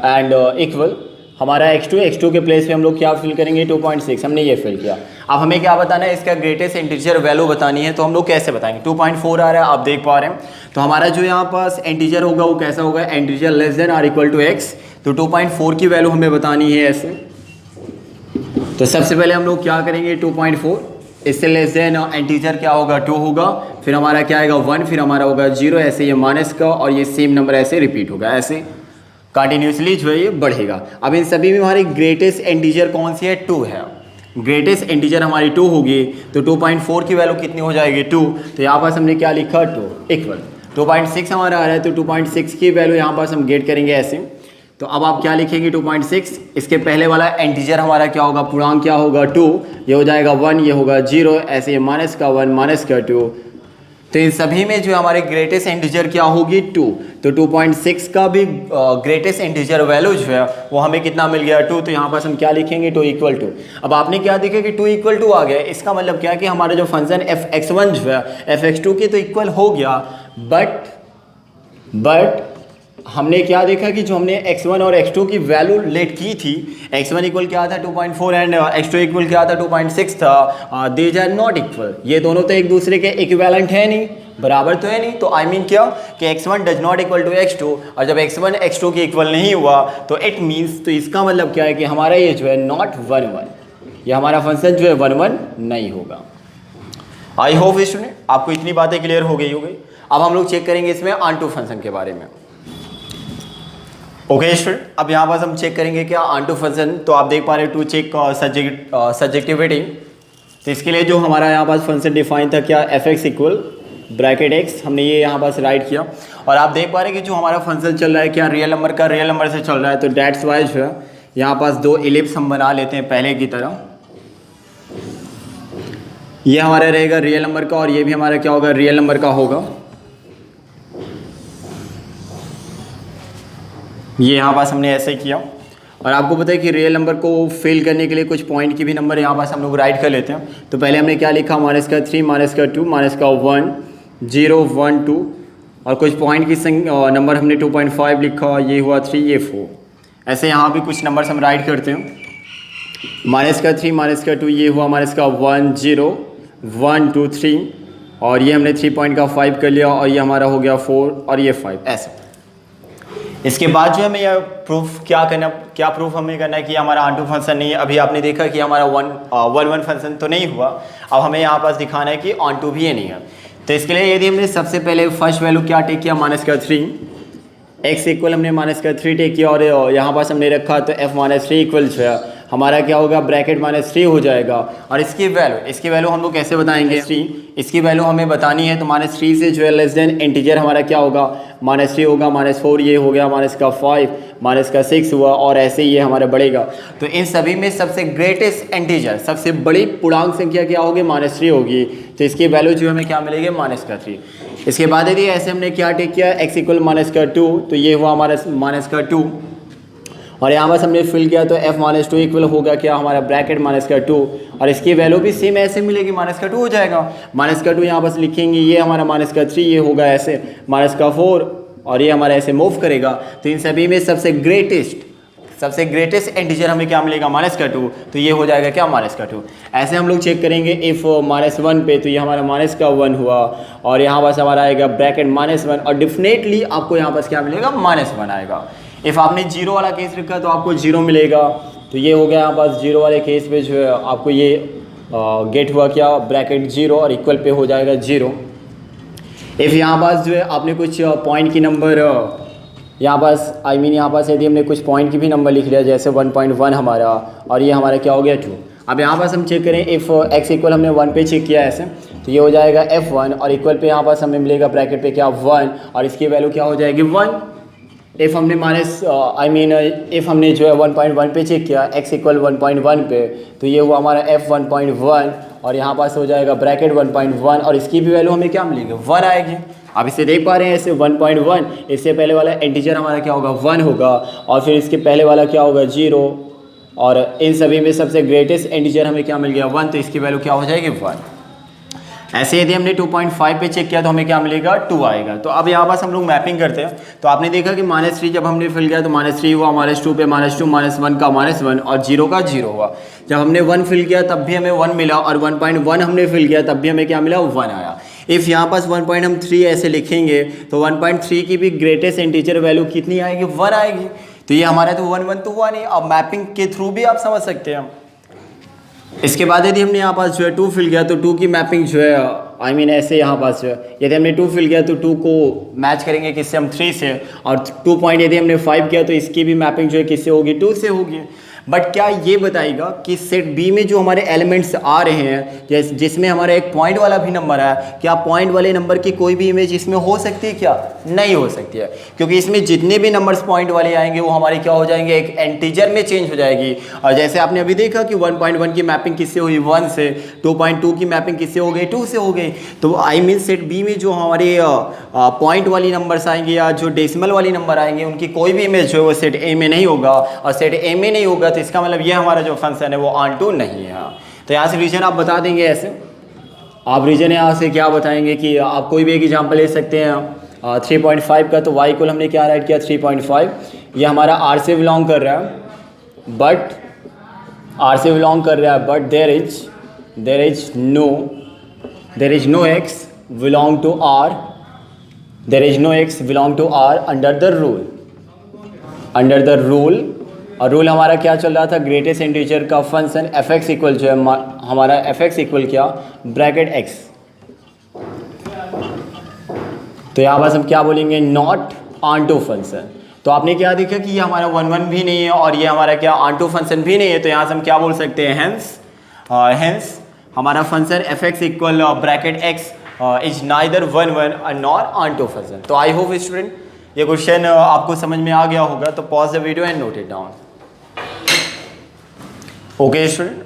एंड इक्वल हमारा x2 के प्लेस पे हम लोग क्या फिल करेंगे 2.6, हमने ये फिल किया। अब हमें क्या बताना है, इसका ग्रेटेस्ट इंटीजर वैल्यू बतानी है, तो हम लोग कैसे बताएंगे, 2.4 आ रहा है आप देख पा रहे हैं, तो हमारा जो यहाँ पास इंटीजर होगा वो कैसा होगा, integer less than or equal to x, तो 2.4 की वैल्यू हमें बतानी है ऐसे। तो सबसे पहले हम लोग क्या करेंगे 2.4, इससे लेस देन इंटीजर क्या होगा 2 होगा, फिर हमारा क्या आएगा 1, फिर हमारा होगा 0, ऐसे ये माइनस का और ये सेम नंबर ऐसे रिपीट होगा, ऐसे कंटिन्यूसली जो है ये बढ़ेगा। अब इन सभी में हमारी ग्रेटेस्ट इंटीजर कौन सी है 2 है, ग्रेटेस्ट इंटीजर हमारी 2 होगी, तो 2.4 की वैल्यू कितनी हो जाएगी 2, तो यहाँ पास हमने क्या लिखा 2 इक्वल 2.6 हमारा आ रहा है, तो 2.6 की वैल्यू यहाँ पास हम गेट करेंगे ऐसे। तो अब आप क्या लिखेंगे 2.6, इसके पहले वाला इंटीजर हमारा क्या होगा, पूर्णांक क्या होगा 2, ये हो जाएगा 1, ये होगा 0, ऐसे ये माइनस का 1 माइनस का 2, तो इन सभी में जो हमारे ग्रेटेस्ट इंटीजर क्या होगी 2, तो 2.6 का भी ग्रेटेस्ट इंटीजर वैल्यू जो है वो हमें कितना मिल गया 2, तो यहाँ पास हम क्या लिखेंगे 2 इक्वल टू। अब आपने क्या देखा कि 2 इक्वल टू आ गया, इसका मतलब क्या है कि हमारा जो फंक्शन f(x1) जो है f(x2) के तो इक्वल हो गया, बट हमने क्या देखा कि जो हमने x1 और x2 की वैल्यू लेट की थी, x1 इक्वल क्या था 2.4 एंड x2 इक्वल क्या था 2.6 था, दीज आर नॉट इक्वल, ये दोनों तो एक दूसरे के इक्विवेलेंट है नहीं, बराबर तो है नहीं, तो आई मीन क्या कि x1 does not equal to x2, और जब x1 x2 की इक्वल नहीं हुआ तो इट मीन्स, तो इसका मतलब क्या है कि हमारा ये जो है नॉट 1 1, ये हमारा फंक्शन जो है 1 1 नहीं होगा। आई होप स्टूडेंट आपको इतनी बातें क्लियर हो गई होगी। अब हम लोग चेक करेंगे इसमें ऑनटू फंक्शन के बारे में। ओके स्टूडेंट, अब यहाँ पास हम चेक करेंगे क्या ऑनटू फंक्शन, तो आप देख पा रहे टू चेक सब्जेक्टिविटी, तो इसके लिए जो हमारा यहाँ पास फंक्शन डिफाइन था क्या f(x) इक्वल ब्रैकेट x, हमने ये यहाँ पास राइट किया, और आप देख पा रहे हैं कि जो हमारा फंक्शन चल रहा है क्या रियल नंबर से चल रहा है, तो डेट्स वाई जो है यहाँ पास दो इलिप्स हम बना लेते हैं पहले की तरह, ये हमारा रहेगा रियल नंबर का और ये भी हमारा क्या होगा रियल नंबर का होगा। ये यहाँ पास हमने ऐसे किया, और आपको पता है कि रियल नंबर को फिल करने के लिए कुछ पॉइंट की भी नंबर यहाँ पास हम लोग राइट कर लेते हैं। तो पहले हमने क्या लिखा -3 -2 -1 0 1 2, और कुछ पॉइंट की नंबर हमने 2.5 लिखा, ये हुआ 3 ये 4, ऐसे यहाँ भी कुछ नंबर्स हम राइट करते हैं। -3 -2 ये हुआ -1 0 1 2 3, और ये हमने 3.5 कर लिया, और ये हमारा हो गया 4 और ये 5 ऐसे। इसके बाद जो हमें यह प्रूफ क्या प्रूफ हमें करना है कि हमारा ऑनटू फंक्शन नहीं है। अभी आपने देखा कि हमारा 1 फंक्शन तो नहीं हुआ, अब हमें यहाँ पास दिखाना है कि ऑनटू भी ये नहीं है। तो इसके लिए यदि हमने सबसे पहले फर्स्ट वैल्यू क्या टेक किया -3, x इक्वल हमने -3 टेक किया, और यहाँ पास हमने रखा तो f-3 इक्वल जो है हमारा क्या होगा ब्रैकेट -3 हो जाएगा। और इसकी वैल्यू हम लोग कैसे बताएंगे, इसकी वैल्यू हमें बतानी है, तो -3 से जो है लेस देन इंटीजर हमारा क्या होगा -3 होगा, -4 ये हो गया, -5 -6 हुआ, और ऐसे ये हमारा बढ़ेगा। तो इन सभी में सबसे ग्रेटेस्ट इंटीजर सबसे बड़ी पूर्णांक संख्या क्या होगी -3 होगी, तो इसकी वैल्यू जो हमें क्या मिलेगी -3। इसके बाद यदि ऐसे हमने क्या टेक किया x इक्वल -2, तो ये हुआ हमारा -2, और यहाँ बस हमने फिल किया तो f-2 इक्वल होगा क्या हमारा ब्रैकेट -2, और इसकी वैल्यू भी सेम ऐसे मिलेगी -2 हो जाएगा। -2 यहाँ बस लिखेंगे, ये हमारा -3 ये होगा ऐसे, -4 और ये हमारा ऐसे मूव करेगा, तो इन सभी में सबसे ग्रेटेस्ट इंटीजर हमें क्या मिलेगा, -2। तो ये हो जाएगा क्या, -2। ऐसे हम लोग चेक करेंगे इफ़ -1 पे, तो ये हमारा -1 हुआ, और यहाँ पास हमारा आएगा ब्रैकेट -1, और डेफिनेटली आपको यहाँ पास क्या मिलेगा, -1 आएगा। इफ़ आपने 0 वाला केस रखा तो आपको 0 मिलेगा। तो ये हो गया यहाँ पास 0 वाले केस पे जो है आपको ये गेट हुआ क्या, ब्रैकेट 0 और इक्वल पे हो जाएगा 0। इफ़ यहाँ पास जो है आपने कुछ पॉइंट की नंबर यहाँ पास यहाँ पास यदि हमने कुछ पॉइंट की भी नंबर लिख लिया, जैसे 1.1 हमारा, और ये हमारा क्या हो गया 2। अब यहाँ पास हम चेक करें, इफ़ x इक्वल हमने 1 पे चेक किया ऐसे, तो ये हो जाएगा f1, और इक्वल पे यहाँ पास हमें मिलेगा ब्रैकेट पे क्या 1, और इसकी वैल्यू क्या हो जाएगी 1। इफ़ हमने इफ़ हमने जो है 1.1 पे चेक किया, x इक्वल 1.1 पे, तो ये हुआ हमारा f1.1, और यहाँ पास हो जाएगा ब्रैकेट 1.1, और इसकी भी वैल्यू हमें क्या मिलेगी, 1 आएगी। आप इसे देख पा रहे हैं ऐसे 1.1, इससे पहले वाला इंटीजर हमारा क्या होगा, 1 होगा, और फिर इसके पहले वाला क्या होगा 0, और इन सभी में सबसे ग्रेटेस्ट इंटीजर हमें क्या मिल गया 1, तो इसकी वैल्यू क्या हो जाएगी 1। ऐसे यदि हमने 2.5 पे चेक किया तो हमें क्या मिलेगा, 2 आएगा। तो अब यहाँ पास हम लोग मैपिंग करते हैं। तो आपने देखा कि -3 जब हमने फिल किया तो -3 हुआ, -2 पे -2, -1 का -1, और 0 का 0 हुआ। जब हमने 1 फिल किया तब भी हमें 1 मिला, और 1.1 हमने फिल किया तब भी हमें क्या मिला, 1 आया। इफ़ यहाँ पास 1.3 ऐसे लिखेंगे तो 1.3 की भी ग्रेटेस्ट इंटीजर वैल्यू कितनी आएगी, 1 आएगी। तो ये हमारा तो 1 1 तो हुआ नहीं। अब मैपिंग के थ्रू भी आप समझ सकते हैं। इसके बाद यदि हमने यहाँ पास जो है 2 फिल किया तो 2 की मैपिंग जो है ऐसे यहाँ पास जो है यदि हमने 2 फिल किया तो 2 को मैच करेंगे किससे, हम 3 से, और 2 पॉइंट यदि हमने 5 किया तो इसकी भी मैपिंग जो है किससे होगी, 2 से होगी। बट क्या ये बताएगा कि सेट बी में जो हमारे एलिमेंट्स आ रहे हैं, जिसमें हमारा एक पॉइंट वाला भी नंबर है, क्या पॉइंट वाले नंबर की कोई भी इमेज इसमें हो सकती है, क्या नहीं हो सकती है, क्योंकि इसमें जितने भी नंबर्स पॉइंट वाले आएंगे वो हमारे क्या हो जाएंगे, एक इंटीजर में चेंज हो जाएगी। और जैसे आपने अभी देखा कि 1.1 की मैपिंग किससे हुई, 1 से, 2.2 की मैपिंग किससे हो गई, 2 से हो गई। तो सेट बी में जो हमारे पॉइंट वाली नंबर्स आएंगे या जो डेसिमल वाली नंबर आएंगे उनकी कोई भी इमेज जो है वो सेट ए में नहीं होगा, और सेट ए में नहीं होगा तो इसका मतलब ये हमारा जो फंक्शन है वो ऑन2 नहीं है। तो यहाँ से रीजन आप बता देंगे, ऐसे आप रीजन यहाँ से क्या बताएंगे कि आप कोई भी एक एग्जांपल ले सकते हैं 3.5 का। तो y को हमने क्या राइट किया 3.5, ये हमारा r से बिलोंग कर रहा है, but there is no x belong to r, under the rule. और रूल हमारा क्या चल रहा था, ग्रेटेस्ट इंटीजर का फंक्शन f(x) इक्वल जो है हमारा f(x) इक्वल क्या, ब्रैकेट x। तो यहाँ पास हम क्या बोलेंगे, नॉट ऑन2 फंक्शन। तो आपने क्या देखा कि ये हमारा 1 1 भी नहीं है और ये हमारा क्या ऑन2 फंक्शन भी नहीं है। तो यहाँ से हम क्या बोल सकते हैं, हेंस हमारा function f(x) equal bracket x is neither 1 1 nor ऑन2 फंक्शन। तो आई होप स्टूडेंट ये क्वेश्चन आपको समझ में आ गया होगा। तो pause the video and note it down. Okay student,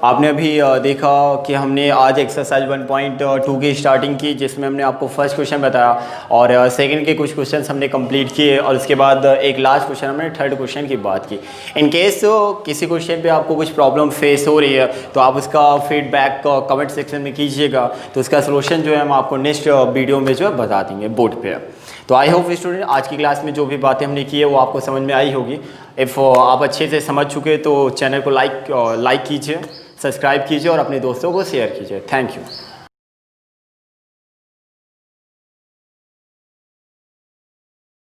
आपने अभी देखा कि हमने आज एक्सरसाइज 1.2 की स्टार्टिंग की, जिसमें हमने आपको फर्स्ट क्वेश्चन बताया और सेकंड के कुछ क्वेश्चन्स हमने कंप्लीट किए, और उसके बाद एक लास्ट क्वेश्चन हमने थर्ड क्वेश्चन की बात की। इन केस किसी क्वेश्चन पे आपको कुछ प्रॉब्लम फेस हो रही है तो आप उसका फीडबैक कमेंट सेक्शन में कीजिएगा, तो उसका सोल्यूशन जो है हम आपको नेक्स्ट वीडियो में जो है बता देंगे बोर्ड पर। तो आई होप स्टूडेंट आज की क्लास में जो भी बातें हमने की है वो आपको समझ में आई होगी। इफ़ आप अच्छे से समझ चुके तो चैनल को लाइक कीजिए, सब्सक्राइब कीजिए और अपने दोस्तों को शेयर कीजिए। Thank you.